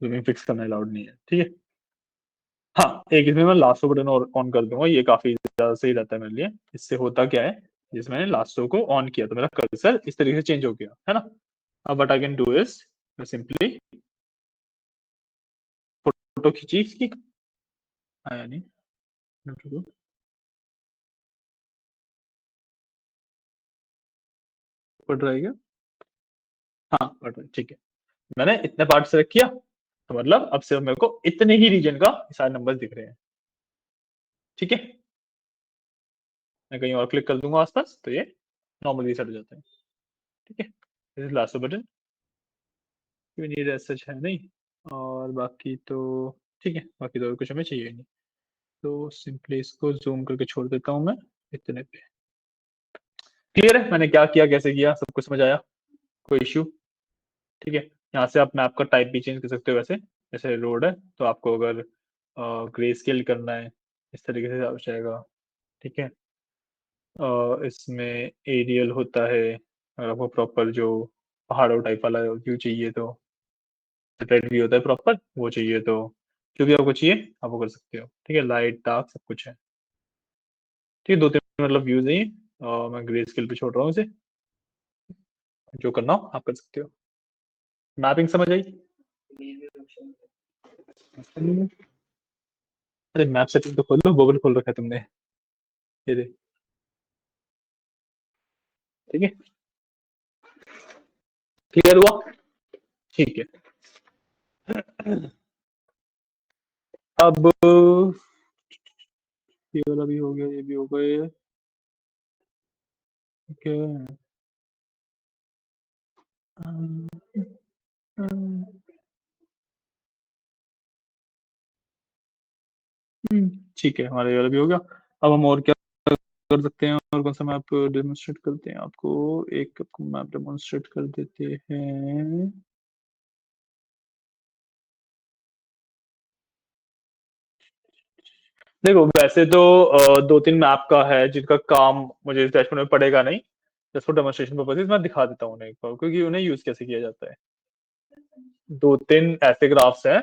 जूमिंग फिक्स करना अलाउड नहीं है। ठीक है, हाँ, एक इसमें मैं लास्टो बटन और ऑन कर दूंगा, ये काफी ज्यादा सही रहता है मेरे लिए। इससे होता क्या है, जिस मैंने लास्टो को ऑन किया तो मेरा कर्सर इस तरीके से चेंज हो गया है ना। अब what I can do is simply photo खींची इसकी। आया नहीं, पड़ रहा है क्या? हाँ, पड़ रहा है। ठीक है, मैंने इतने पार्ट सेलेक्ट किया, तो मतलब अब सिर्फ मेरे को इतने ही रीजन का सारे नंबर दिख रहे हैं। ठीक है, मैं कहीं और क्लिक कर दूंगा आसपास तो ये नॉर्मली सेट हो जाता है। ठीक है, this is last button, need as such है नहीं। और बाकी तो ठीक है, बाकी तो और कुछ हमें चाहिए नहीं। तो सिंपली इसको जूम करके छोड़ देता हूँ मैं इतने पे। क्लियर है मैंने क्या किया, कैसे किया, सब कुछ समझ आया, कोई इश्यू? ठीक है, यहाँ से आप मैप का टाइप भी चेंज कर सकते हो। वैसे जैसे रोड है तो आपको अगर ग्रे स्केल करना है इस तरीके से आ जाएगा। ठीक है, इसमें एरियल होता है, अगर आपको प्रॉपर जो पहाड़ों टाइप वाला व्यू चाहिए तो रेड व्यू होता है प्रॉपर, वो चाहिए तो जो भी आपको चाहिए आप वो कर सकते हो। ठीक है, लाइट डार्क सब कुछ है। ठीक है, दो तीन मतलब व्यूज है ये, और मैं ग्रे स्केल पे छोड़ रहा हूँ इसे। जो करना हो आप कर सकते हो। मैपिंग समझ आई? अरे मैप सेटिंग तो खोल लो, गूगल खोल रखा है तुमने। ये देख। ठीक है, क्लियर हुआ? ठीक है। अब ये वाला भी हो गया, ये भी हो गया। ठीक है। अम, अम, ठीक है, हमारा ये वाला भी हो गया। अब हम और क्या कर सकते हैं, और कौन सा मैप डेमोन्स्ट्रेट करते हैं आपको? एक मैप डेमोन्स्ट्रेट कर देते हैं। देखो वैसे तो दो तीन मैप का है जिनका काम मुझे इस डैशबोर्ड में पड़ेगा नहीं। जस्ट फॉर डेमोन्स्ट्रेशन पर्पसेस मैं दिखा देता हूँ उन्हें एक बार, क्योंकि उन्हें यूज कैसे किया जाता है। दो तीन ऐसे ग्राफ्स हैं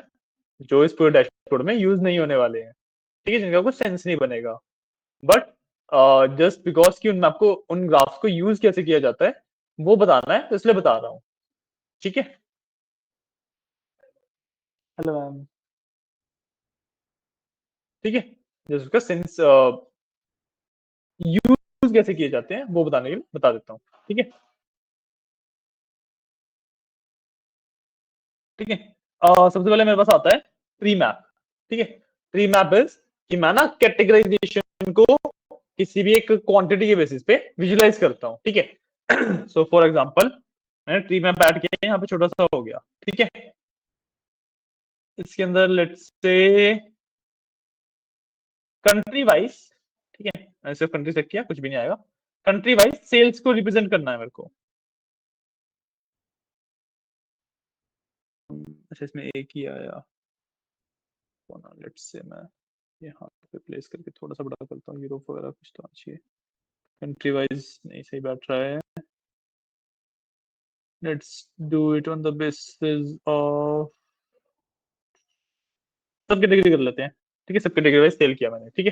जो इस पूरे डैशबोर्ड में यूज नहीं होने वाले हैं, ठीक है, जिनका कुछ सेंस नहीं बनेगा। बट जस्ट बिकॉज कि उन आपको उन ग्राफ्स को यूज कैसे किया जाता है वो बताना है, तो इसलिए बता रहा हूँ। ठीक है। Hello ma'am. ठीक है, जस्ट उसका सेंस यूज कैसे किए जाते हैं वो बताने के लिए बता देता हूँ। ठीक है। ठीक है। सबसे पहले मेरे पास आता है ट्री मैप। ठीक है। ट्री मैप इज कि मैं ना कैटेगराइजेशन को किसी भी एक क्वांटिटी के बेसिस पे विजुलाइज करता हूँ। ठीक है। सो फॉर एग्जांपल मैंने ट्री मैप ऐड किया, यहाँ पे छोटा सा हो गया। ठीक है। इसके अंदर लेट्स से कंट्री वाइज, ठीक है, मैंने सिर्फ कंट्री सेलेक्ट किया, कुछ भी नहीं आएगा। कंट्री वाइज सेल्स को रिप्रेजेंट करना है मेरे को। अच्छा, इसमें एक ही आया। लेट्स से मैं यहाँ पे प्लेस करके थोड़ा सा बड़ा करता हूँ, यूरोप वगैरह कुछ तो चाहिए। कंट्री वाइज नहीं सही बैठ रहा है। Let's do it on the basis of सब कैटेगरी कर लेते हैं। ठीक है, सब कैटेगरी वाइज सेल किया मैंने। ठीक है।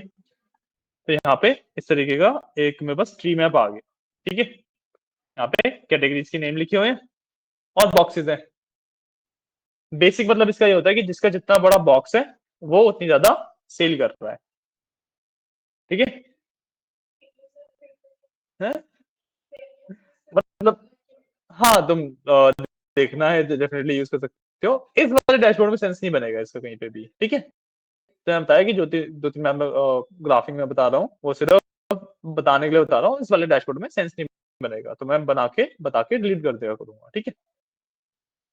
तो यहाँ पे इस तरीके का एक मेरे पास ट्री मैप आ गया। ठीक है। यहाँ पे कैटेगरीज की नेम लिखे हुए हैं और बॉक्सेस हैं। बेसिक मतलब इसका ये होता है कि जिसका जितना बड़ा बॉक्स है वो उतनी ज्यादा सेल कर रहा है। ठीक है। है? मतलब हाँ, तुम देखना है तो डेफिनेटली यूज कर सकते हो। इस वाले डैशबोर्ड में सेंस नहीं बनेगा इसका कहीं पे भी। ठीक है। तो मैं बताया कि दो तीन मैं ग्राफिंग में बता रहा हूँ, वो सिर्फ बताने के लिए बता रहा हूँ। इस वाले डैशबोर्ड में सेंस नहीं बनेगा, तो मैं बना के बता के डिलीट कर दिया करूंगा। ठीक है।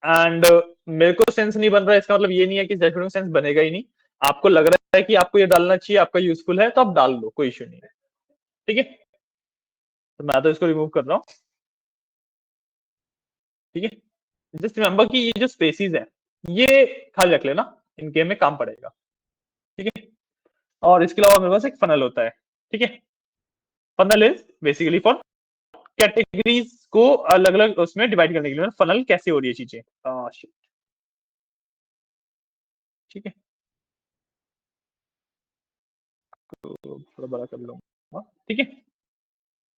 एंड मेरे को सेंस नहीं बन रहा है, इसका मतलब ये नहीं है कि डैशबोर्ड में सेंस बनेगा ही नहीं। आपको लग रहा है कि आपको ये डालना चाहिए, आपका यूजफुल है, तो आप डाल लो, कोई इश्यू नहीं है। ठीक है। तो मैं तो इसको रिमूव कर रहा हूँ। ठीक है। जस्ट रिमेंबर कि ये जो स्पेसिस है ये खाली रख लेना, इनके में काम पड़ेगा। ठीक है। और इसके अलावा मेरे पास एक फनल होता है। ठीक है। Funnel is basically for categories को अलग अलग उसमें डिवाइड करने के लिए फनल कैसे हो रही है चीजें। shit, ठीक है। तो थोड़ा बड़ा कर लूंगा। ठीक है।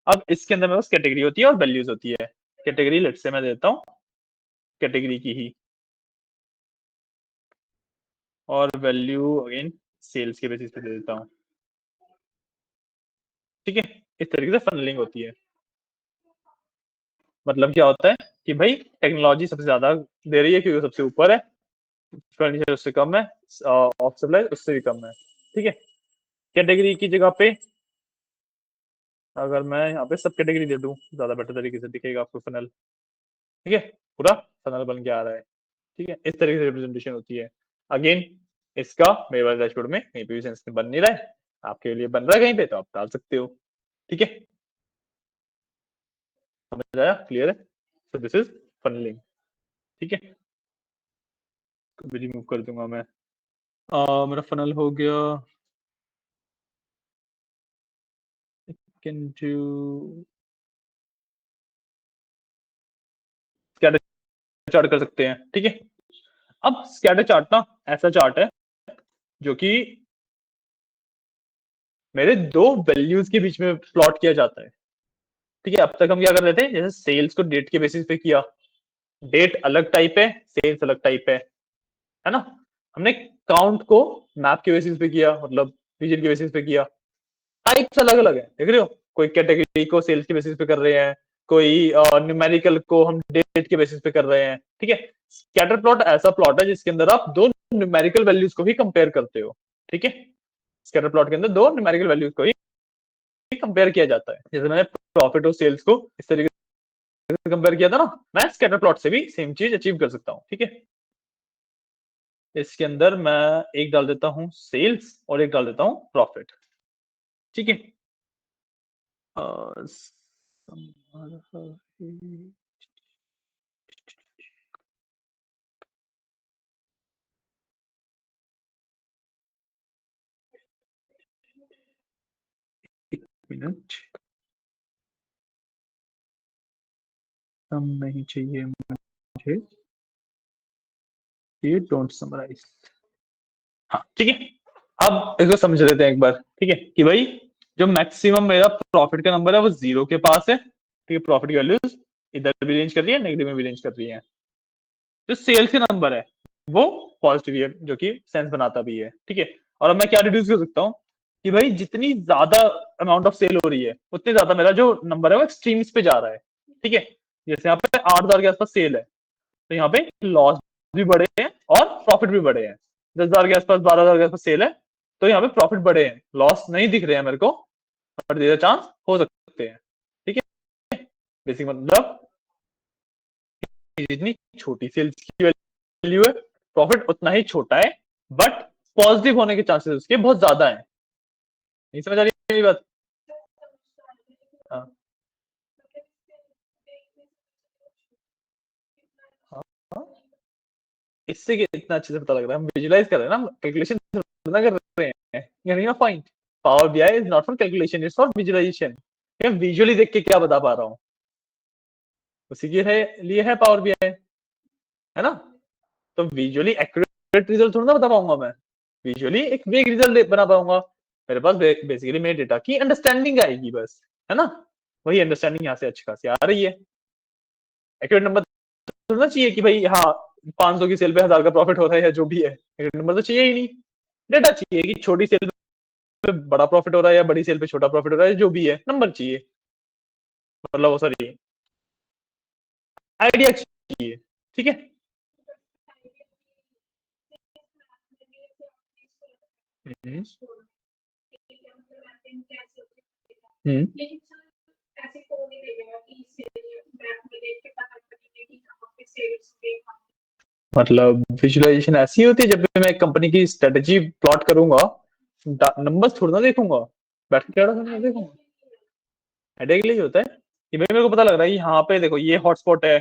अब इसके अंदर मेरे पास कैटेगरी होती है और वैल्यूज होती है। कैटेगरी लेट से मैं देता हूँ कैटेगरी की ही, और वैल्यू अगेन सेल्स के बेसिस पे दे देता हूँ। ठीक है। इस तरीके से फनलिंग होती है। मतलब क्या होता है कि भाई टेक्नोलॉजी सबसे ज्यादा दे रही है क्योंकि सबसे ऊपर है, फर्नीचर उससे कम है, ऑफ सप्लाई उससे भी कम है। ठीक है। कैटेगरी की जगह पे अगर मैं यहाँ पे सब कैटेगरी दे दूं, ज्यादा बेटर तरीके से दिखेगा आपको फनल। ठीक है। पूरा फनल बन के आ रहा है। ठीक है। इस तरीके से रिप्रेजेंटेशन होती है। अगेन इसका मेरे वाले डैशबोर्ड में कहीं पे भी सेंस बन नहीं रहा है, आपके लिए बन रहा है कहीं पे तो आप डाल सकते हो। ठीक है। समझ आया? क्लियर है? So this is funnelling. ठीक है। रिमूव कर दूंगा मैं। मेरा फनल हो गया। कैन डू स्कैटर चार्ट कर सकते हैं। ठीक है। अब स्कैटर चार्ट ना ऐसा चार्ट है जो कि मेरे दो वैल्यूज के बीच में प्लॉट किया जाता है। ठीक है। अब तक हम क्या कर रहे थे, जैसे सेल्स को डेट के बेसिस पे किया, डेट अलग टाइप है, सेल्स अलग टाइप है ना। हमने काउंट को मैप के बेसिस पे किया, मतलब रीजन के बेसिस पे किया। टाइप्स अलग अलग है, देख रहे हो, कोई कैटेगरी को सेल्स के बेसिस पे कर रहे हैं, कोई न्यूमेरिकल को हम डेट के बेसिस पे कर रहे हैं, ठीक है। स्कैटर प्लॉट ऐसा प्लॉट है जिसके अंदर आप दो न्यूमेरिकल वैल्यूज को भी कंपेयर करते हो, ठीक है। स्कैटर प्लॉट के अंदर दो न्यूमेरिकल वैल्यूज को ही कंपेयर किया जाता है। जैसे मैंने प्रॉफिट और सेल्स को इस तरीके से कंपेयर किया था ना, मैं स्कैटर प्लॉट से भी सेम चीज अचीव कर सकता हूँ, ठीक है। इसके अंदर मैं एक डाल देता हूँ सेल्स और एक डाल देता हूँ प्रॉफिट, ठीक है। एक मिनट, हम नहीं चाहिए मुझे ये, डोंट समराइज। हाँ ठीक है, अब इसको समझ लेते हैं एक बार, ठीक है, कि भाई जो मैक्सिमम मेरा प्रॉफिट का नंबर है वो 0 के पास है, ठीक है। प्रॉफिट की वैल्यूज इधर भी रेंज कर रही है, नेगेटिव में भी रेंज कर रही है। जो सेल्स का नंबर है वो पॉजिटिव है, जो कि सेंस बनाता भी है, ठीक है। और अब मैं क्या रिड्यूस कर सकता हूँ कि भाई जितनी ज्यादा अमाउंट ऑफ सेल हो रही है उतनी ज्यादा मेरा जो नंबर है वो एक्सट्रीम्स पे जा रहा है, ठीक है। जैसे यहाँ पे 8,000 के आसपास सेल है, तो यहाँ पे लॉस भी बढ़े हैं और प्रॉफिट भी बढ़े हैं। 10,000 के आसपास, 12,000 के आसपास सेल है, तो यहाँ पे प्रॉफिट बढ़े हैं, लॉस नहीं दिख रहे हैं मेरे को, बट देयर चांस हो सकते हैं, ठीक है। बेसिक मतलब जितनी छोटी सेल्स की वैल्यू है प्रॉफिट उतना ही छोटा है, बट पॉजिटिव होने के चांसेस उसके बहुत ज्यादा है। नहीं समझ आ रही मेरी बात? हाँ हाँ हाँ। इससे इतना अच्छे से पता लग रहा है, हम विजुलाइज कर रहे हैं ना, कैलकुलेशन ना कर रहे हैं, यानी point. Power BI is not for calculation, it's for visualisation. मैं विजुअली देख के क्या बता पा रहा हूँ, उसी के लिए है पावर बीआई, है ना। तो विजुअली एक्यूरेट रिजल्ट थोड़ा ना बता पाऊंगा मैं, विजुअली एक वेग रिजल्ट बना पाऊंगा। मेरे पास बेसिकली मेरे डेटा की अंडरस्टैंडिंग आएगी बस, है ना। वही अंडरस्टैंडिंग यहाँ से अच्छी खासी आ रही है। एक्यूरेट नंबर थोड़ा चाहिए कि भाई हाँ 500 की सेल पे 1,000 का प्रॉफिट हो रहा है या जो भी है, एक्यूरेट नंबर तो चाहिए ही नहीं। डेटा चाहिए कि छोटी सेल पे बड़ा प्रॉफिट हो रहा है या बड़ी सेल पे छोटा प्रॉफिट हो रहा है, जो भी है नंबर चाहिए, मतलब वो सॉरी आइडिया चाहिए, ठीक है। हम्म हम्म। मतलब विजुअलाइजेशन ऐसी होती है जब भी मैं कंपनी की स्ट्रेटेजी प्लॉट करूंगा, नंबर्स थोड़ा ना देखूंगा, बैठ के क्या देखूंगा। हेडेक के लिए होता है कि भाई मेरे को पता लग रहा है कि यहाँ पे देखो ये हॉटस्पॉट है,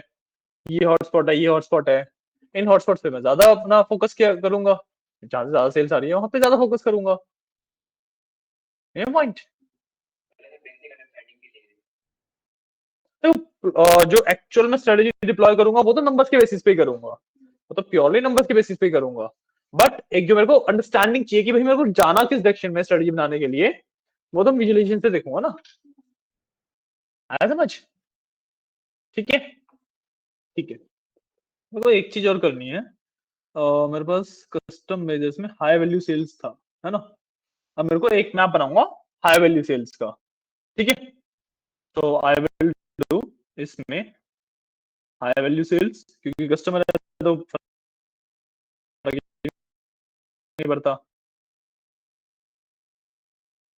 ये हॉटस्पॉट है, ये हॉटस्पॉट है। इन हॉटस्पॉट पे मैं ज्यादा अपना फोकस क्या करूंगा, जहां से ज्यादा सेल्स आ रही है वहां पे ज्यादा फोकस करूंगा, ये पॉइंट। तो जो एक्चुअल में स्ट्रेटेजी डिप्लॉय करूंगा वो तो नंबर्स के बेसिस पे ही करूंगा, वो तो प्योरली नंबर्स के बेसिस पे ही करूंगा। बट एक जो मेरे को अंडरस्टैंडिंग चाहिए कि भाई मेरे को जाना किस डायरेक्शन में स्ट्रेटेजी बनाने के लिए, वो तो विजुअलाइजेशन से देखूंगा ना। आया समझ? ठीक है, ठीक है। मेरे को एक चीज और करनी है, मेरे पास कस्टम मेजर्स में हाई वैल्यू सेल्स था, है ना। अब मेरे को एक मैप बनाऊंगा हाई वैल्यू सेल्स का, ठीक है। तो आई विल डू इसमें हाई वैल्यू सेल्स, क्योंकि कस्टमर है तो फर्क नहीं पड़ता,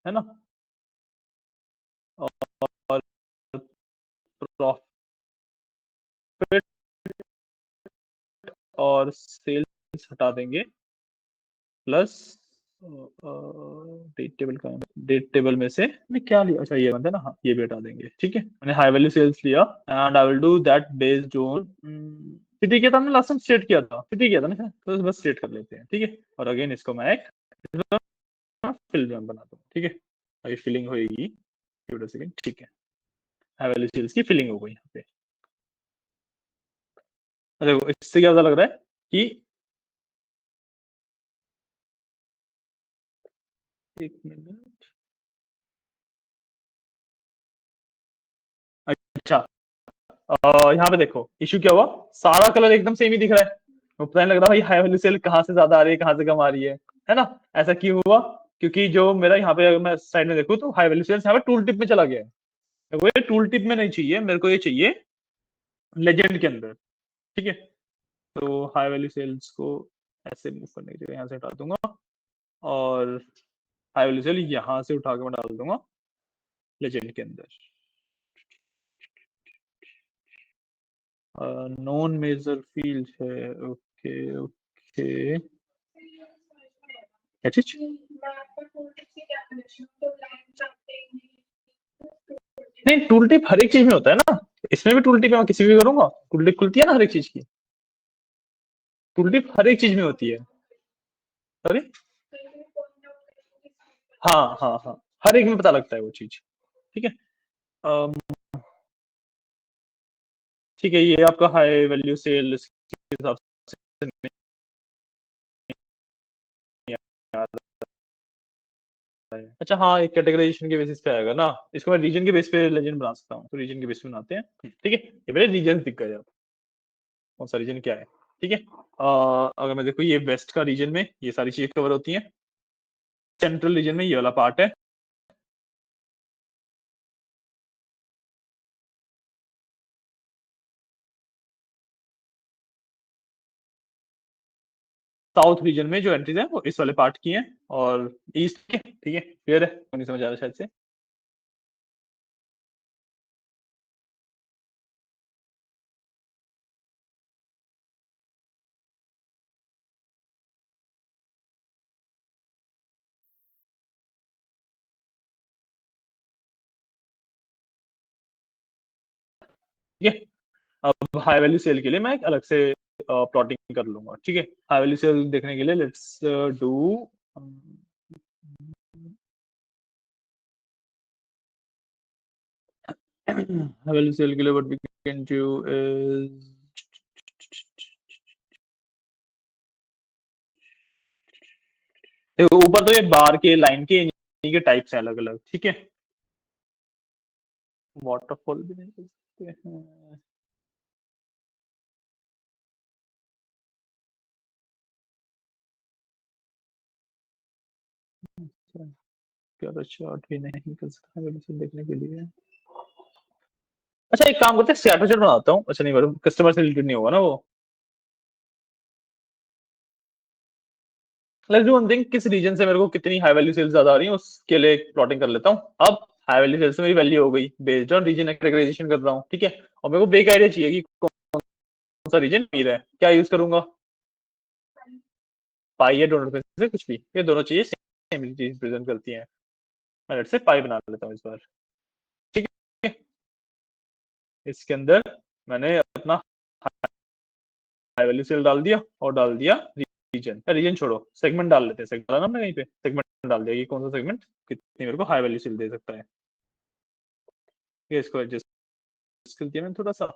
है ना। और प्रॉफिट और सेल्स हटा देंगे, प्लस डेट टेबल का, डेट टेबल में से मैं क्या लिया, अच्छा ये बनता है ना, हाँ ये भी हटा देंगे, ठीक है। मैंने हाई वैल्यू सेल्स लिया and I will do that based on city किया था हमने लास्ट टाइम, स्टेट किया था, सिटी किया था ना, तो बस स्टेट कर लेते हैं, ठीक है। और अगेन इसको मैं एक फिल में बनाता हूँ, ठीक है। अभी फिलिंग होगी, सेकंड, ठीक है। हाई वैल्यू सेल्स की फिलिंग हो गई यहाँ पे। देखो इससे क्या पता लग रहा है कि एक मिनट, अच्छा यहाँ पे देखो इश्यू क्या हुआ, सारा कलर एकदम सेम ही दिख रहा है, वो पता नहीं लग रहा भाई हाई वैल्यू सेल कहाँ से ज्यादा आ रही है, कहाँ से कम आ रही है ना। ऐसा क्यों हुआ? क्योंकि जो मेरा यहाँ पे, अगर मैं साइड में देखूँ तो हाई वैल्यू सेल्स यहाँ पे टूल टिप में चला गया है। मेरे को ये टूल टिप में नहीं चाहिए, मेरे को ये चाहिए लेजेंड के अंदर। ठीक है, तो हाई वैल्यू सेल्स को ऐसे मूव करने की जगह यहाँ से हटा दूंगा, और हाई वैल्यू सेल यहाँ से उठा के मैं डाल दूंगा लेजेंड के अंदर। नॉन मेजर फील्ड है, ओके ओके। क्या चीज? नहीं, टूल टिप हर एक चीज में होता है ना, इसमें भी टूल टिप मैं किसी भी करूंगा, टूल टिप खुलती है ना हर एक चीज की, टूल टिप हर एक चीज में होती है। सॉरी, हाँ हाँ हाँ, हर एक में पता लगता है वो चीज। ठीक है, अम, ठीक है, ये आपका हाई वैल्यू सेल के हिसाब से नहीं आ रहा है। अच्छा हाँ, एक कैटेगराइजेशन के बेसिस पे आएगा ना, इसको मैं रीजन के बेस पे लेजेंड बना सकता हूँ, तो रीजन के बेस पे बनाते हैं। ठीक है, ये मेरे रीजन दिख गए अब, कौन सा रीजन क्या है। ठीक है, अगर मैं देखो ये वेस्ट का रीजन में ये सारी चीजें कवर होती हैं, सेंट्रल रीजन में ये वाला पार्ट है, साउथ रीजन में जो एंट्रीज है वो इस वाले पार्ट की हैं, और ईस्ट के। ठीक है, क्लियर है, नहीं समझ आ रहा शायद से। ठीक है, अब हाई वैल्यू सेल के लिए मैं एक अलग से प्लॉटिंग कर लूंगा। ठीक है, हाई वैल्यू सेल देखने के लिए let's do high value sale के लिए what we can do is, देखो ऊपर तो ये बार के लाइन के इन्हीं के टाइप्स हैं अलग अलग। ठीक है, वाटरफॉल भी नहीं कर सकते हैं। क्या चार्ट भी नहीं कर सकता वैल्यू देखने के लिए। अच्छा एक काम करते हैं, स्कैटर चार्ट बनाता हूँ। अच्छा नहीं, मतलब कस्टमर से रिलेटेड नहीं होगा ना वो। लेट्स डू वन थिंग, किस रीजन से मेरे को कितनी हाई वैल्यू सेल्स ज्यादा आ रही है उसके लिए एक प्लॉटिंग कर लेता हूँ। अब हाई वैल्यू सेल्स में मेरी वैल्यू हो गई बेस्ड ऑन रीजन कैटेगराइजेशन कर रहा हूँ। ठीक है, और मेरे को बेक आइडिया चाहिए कि कौन सा रीजन मीर है, क्या यूज करूंगा, पाई या डोनट में से कुछ भी, ये दोनों चीजें सेम चीज प्रेजेंट करती हैं। मैं लेट्स से पाई बना लेता हूँ इस बार। ठीक है, इसके अंदर मैंने अपना हाई वैल्यू सेल डाल दिया और डाल दिया रीजन, रीजन छोड़ो सेगमेंट डाल लेते हैं, सेगमेंट डाला ना हमने कहीं पे, सेगमेंट डाल दिया कि कौन सा सेगमेंट कितनी मेरे को हाई वैल्यू सेल दे सकता है। ये इसको एडजस्ट कर दिया मैंने थोड़ा सा।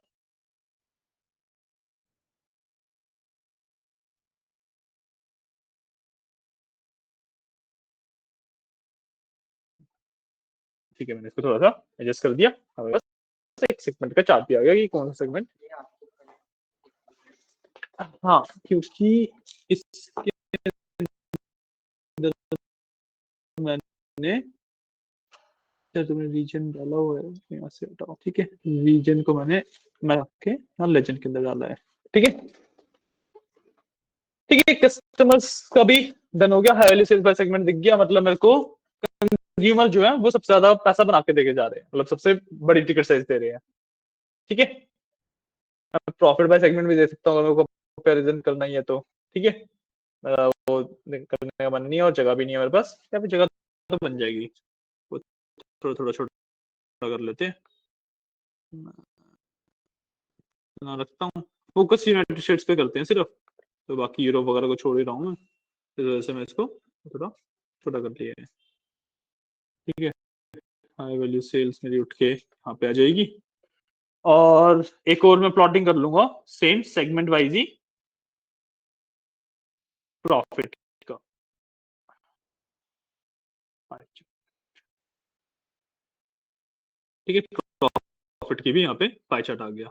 ठीक है, मैंने इसको थोड़ा सा एडजस्ट कर दिया, हमें बस एक सेगमेंट का चार्ट भी आ गया कि कौन सा सेगमेंट। हाँ, क्योंकि इसके अंदर मैंने, अच्छा तुमने रीजन डाला हुआ है, यहाँ से हटाओ। ठीक है, रीजन को मैं आपके यहाँ लेजेंड के अंदर डाला है। ठीक है, ठीक है, कस्टमर्स का भी डन हो गया, high value sales by segment दिख गया, मतलब मेरे को कंज्यूमर जो है वो सबसे ज्यादा पैसा बना के देके जा रहे हैं, मतलब सबसे बड़ी टिकट साइज दे रहे हैं। ठीक है, मैं प्रॉफिट बाय सेगमेंट भी दे सकता हूँ अगर मेरे को कंपैरिजन करना ही है तो। ठीक है, वो करने का मन नहीं है और जगह भी नहीं है मेरे पास, या फिर जगह तो बन जाएगी, वो थोड़ा थोड़ा छोटा कर लेते हैं। ना रखता हूँ, फोकस यूनाइटेड स्टेट्स पे करते हैं सिर्फ, तो बाकी यूरोप वगैरह को छोड़ ही रहा हूँ मैं, इस वजह से मैं इसको थोड़ा छोटा कर लिया है। ठीक है, हाई वैल्यू सेल्स मेरी उठ के यहाँ पे आ जाएगी, और एक और मैं प्लॉटिंग कर लूंगा सेम सेगमेंट वाइज ही प्रॉफिट का। ठीक है, प्रॉफिट की भी यहाँ पे पाई चार्ट आ गया।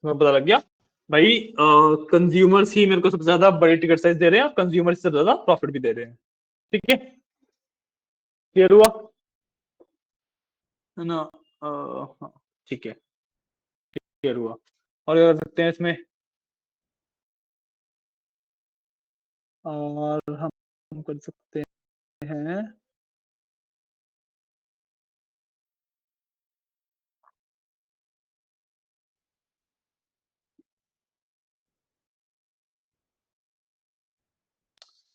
तुम्हें पता लग गया भाई। कंज्यूमर्स ही मेरे को सबसे ज्यादा बड़ी टिकट साइज दे रहे हैं, कंज्यूमर सबसे ज्यादा प्रॉफिट भी दे रहे हैं। ठीक है, क्लियर हुआ है ना? हाँ, ठीक है, क्लियर हुआ। और क्या कर सकते हैं इसमें? और हम कर सकते हैं,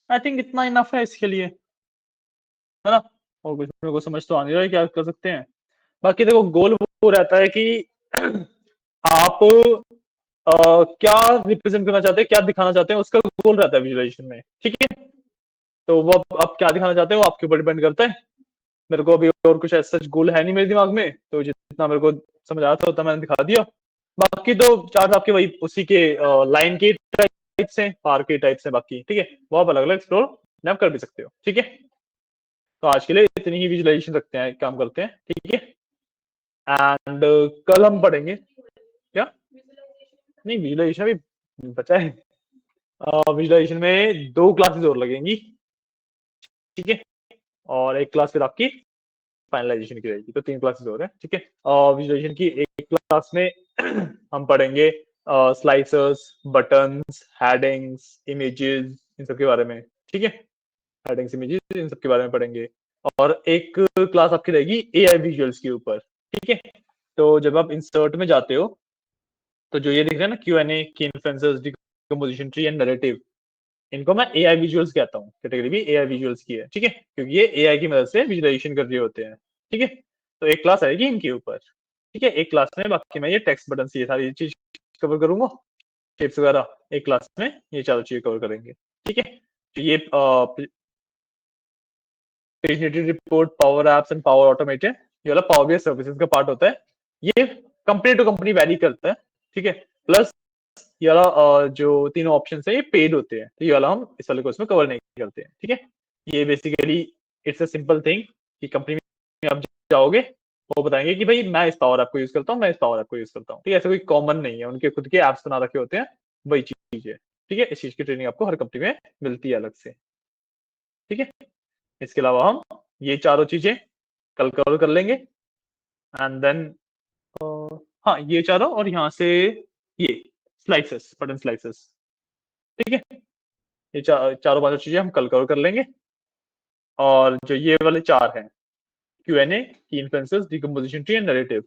आई थिंक इतना इनफ है इसके लिए, है ना? और कुछ मेरे को समझ तो आ नहीं रहा है क्या कर सकते हैं। बाकी देखो, गोल वो रहता है कि आप क्या रिप्रेजेंट करना चाहते हैं, क्या दिखाना चाहते हैं, उसका गोल रहता है विजुअलाइजेशन में। ठीक है, तो वो आप क्या दिखाना चाहते हैं वो आपके ऊपर डिपेंड करता है। मेरे को अभी और कुछ ऐसा गोल है नहीं मेरे दिमाग में, तो जितना मेरे को समझ आया था उतना मैंने दिखा दिया। बाकी तो चार्ट आपके वही उसी के लाइन के टाइप्स हैं, पार के टाइप्स हैं बाकी। ठीक है, वो आप अलग अलग एक्सप्लोर नैप कर भी सकते हो। ठीक है, तो आज के लिए इतनी ही विजुअलाइजेशन रखते हैं, काम करते हैं। ठीक है, एंड कल हम पढ़ेंगे क्या? नहीं, विजुअलाइजेशन अभी बचा है। विजुअलाइजेशन में 2 क्लासेस और लगेंगी। ठीक है, और एक क्लास फिर आपकी फाइनलाइजेशन की रहेगी, तो 3 क्लासेस हो रहे हैं। ठीक है, विजुअलाइजेशन की एक क्लास में हम पढ़ेंगे स्लाइसर्स, बटन्स, हेडिंग्स, इमेजेस, इन सब के बारे में। ठीक है, हेडिंग्स, इमेजेस, इन सब के बारे में पढ़ेंगे। और एक क्लास आपकी रहेगी एआई विजुअल्स के ऊपर। ठीक है, तो जब आप इंसर्ट में जाते हो, तो जो ये दिख रहा है ना, Q&A, की influencers, decomposition tree and narrative, इनको मैं एआई विजुअल्स कहता हूँ। कैटेगरी भी एआई विजुअल्स की है। ठीक है, क्योंकि ये एआई की मदद से विजुअलाइजेशन कर रहे होते हैं। ठीक है, तो एक क्लास आएगी इनके ऊपर। ठीक है, एक क्लास में बाकी मैं ये टेक्स्ट बटन ये सारी चीज कवर करूंगा, शेप्स वगैरह। एक क्लास में ये चारों चीजें कवर करेंगे। ठीक है, तो ये paginated report, power apps and power automated, ये वाला पावर बीआई सर्विसेज का पार्ट होता है। ये कंपनी टू कंपनी वैरी करता है। ठीक है, प्लस ये वाला जो तीनों ऑप्शन है ये पेड होते हैं, तो ये वाला हम इस वाले कोर्स में कवर नहीं करते हैं। ठीक है, ये basically it's a simple thing कि कंपनी में आप जाओगे, वो बताएंगे कि भाई मैं इस पावर ऐप को यूज करता हूँ, मैं इस पावर ऐप को यूज करता हूँ। ठीक है, ऐसा कोई कॉमन नहीं है, उनके खुद के एप्स बना रखे होते हैं, वही चीज है। ठीक है, इस चीज की ट्रेनिंग आपको हर कंपनी में मिलती है अलग से। ठीक है, इसके अलावा हम ये चारों चीजें कल कवर कर लेंगे, एंड देन हाँ, ये चारों, और यहाँ से ये स्लाइसेस, बटन स्लाइसेस। ठीक है, ये चारों पांचों चीजें हम कल कवर कर लेंगे। और जो ये वाले 4 हैं, Q&A, की influencers, decomposition tree and narrative,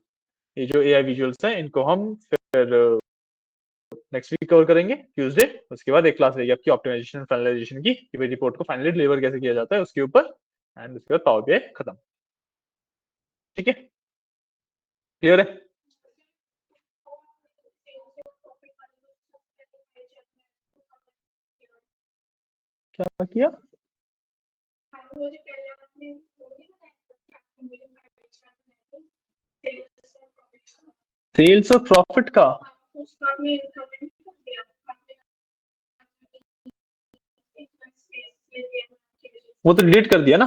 ये जो एआई विजुअल्स हैं, इनको हम फिर नेक्स्ट वीक कवर करेंगे ट्यूसडे। उसके बाद एक क्लास रहेगी आपकी ऑप्टिमाइजेशन फाइनलाइजेशन की, कि भाई रिपोर्ट को फाइनली डिलीवर कैसे किया जाता है उसके ऊपर। एंड उसके बाद पावर बीआई खत्म। ठीक है, क्लियर है? क्या किया? सेल्स और प्रॉफिट का? वो तो डिलीट कर दिया ना।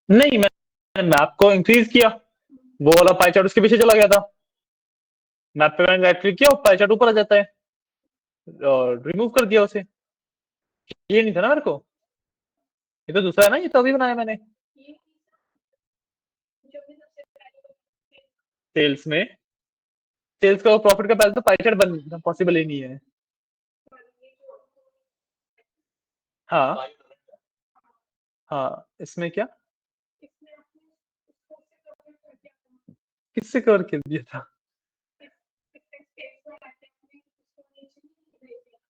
नहीं, मैंने मैप को इंक्रीज किया, वो वाला पाई चार्ट उसके पीछे चला गया था। मैप पे मैंने राइट क्लिक किया और पाई चार्ट ऊपर आ जाता है, और रिमूव कर दिया उसे। ये नहीं था ना मेरे को, ये तो दूसरा है ना, ये तो अभी बनाया मैंने। सेल्स में, सेल्स का और प्रॉफिट का पहले तो पाई चार्ट बन पॉसिबल ही नहीं है। हाँ, हाँ, इसमें क्या? किससे कवर कर दिया था?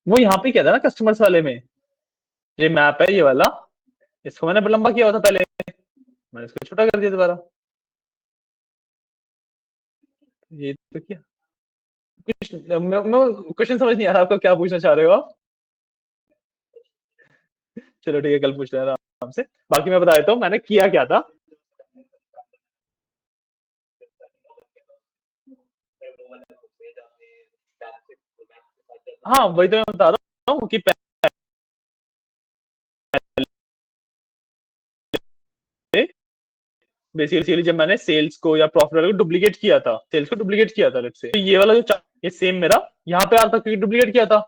वो यहाँ पे क्या था ना, कस्टमर्स वाले में, ये मैप है ये वाला, इसको मैंने लंबा किया हुआ था पहले, मैंने इसको छोटा कर दिया दोबारा। ये तो क्या, क्वेश्चन समझ नहीं आ रहा आपको, क्या पूछना चाह रहे हो आप? चलो ठीक है, कल पूछ लेना आराम से। बाकी मैं बता देता हूँ मैंने किया क्या था। हाँ, वही तो मैं बता रहा हूँ कि पहले बेसिकली जब मैंने सेल्स को या प्रॉफिट को डुप्लीकेट किया था, सेल्स को डुप्लीकेट किया था लेट्स से, तो ये वाला जो ये सेम मेरा यहाँ पे आ रहा था क्योंकि डुप्लीकेट किया था।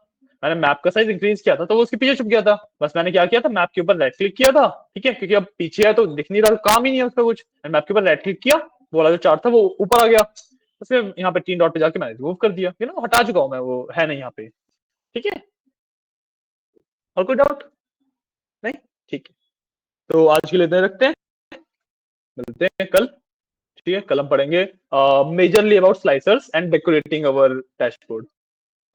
मैंने मैप का साइज इंक्रीज किया था तो वो उसके पीछे छुप गया था। बस मैंने क्या किया था, मैप के ऊपर राइट क्लिक किया था, ठीक है, क्योंकि अब पीछे है तो दिख नहीं रहा, काम ही नहीं है उसका कुछ। मैंने मैप के ऊपर राइट क्लिक किया, वो वाला जो चार्ट था वो ऊपर आ गया। तो फिर यहाँ पे 3 डॉट पे जाके मैंने रिमूव कर दिया, हटा चुका हूँ मैं, वो है नहीं यहाँ पे। ठीक है, और कोई डाउट नहीं? ठीक है, तो आज के लिए इतने रखते हैं, मिलते हैं कल। ठीक है, कल हम पढ़ेंगे majorly about slicers and decorating our dashboard.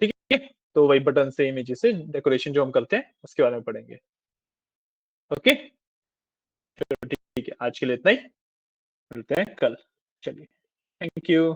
ठीक है, तो वही बटन से इमेजेस से डेकोरेशन जो हम करते हैं उसके बारे में पढ़ेंगे। ओके, ठीक है, आज के लिए इतना ही, मिलते हैं कल। चलिए, थैंक यू।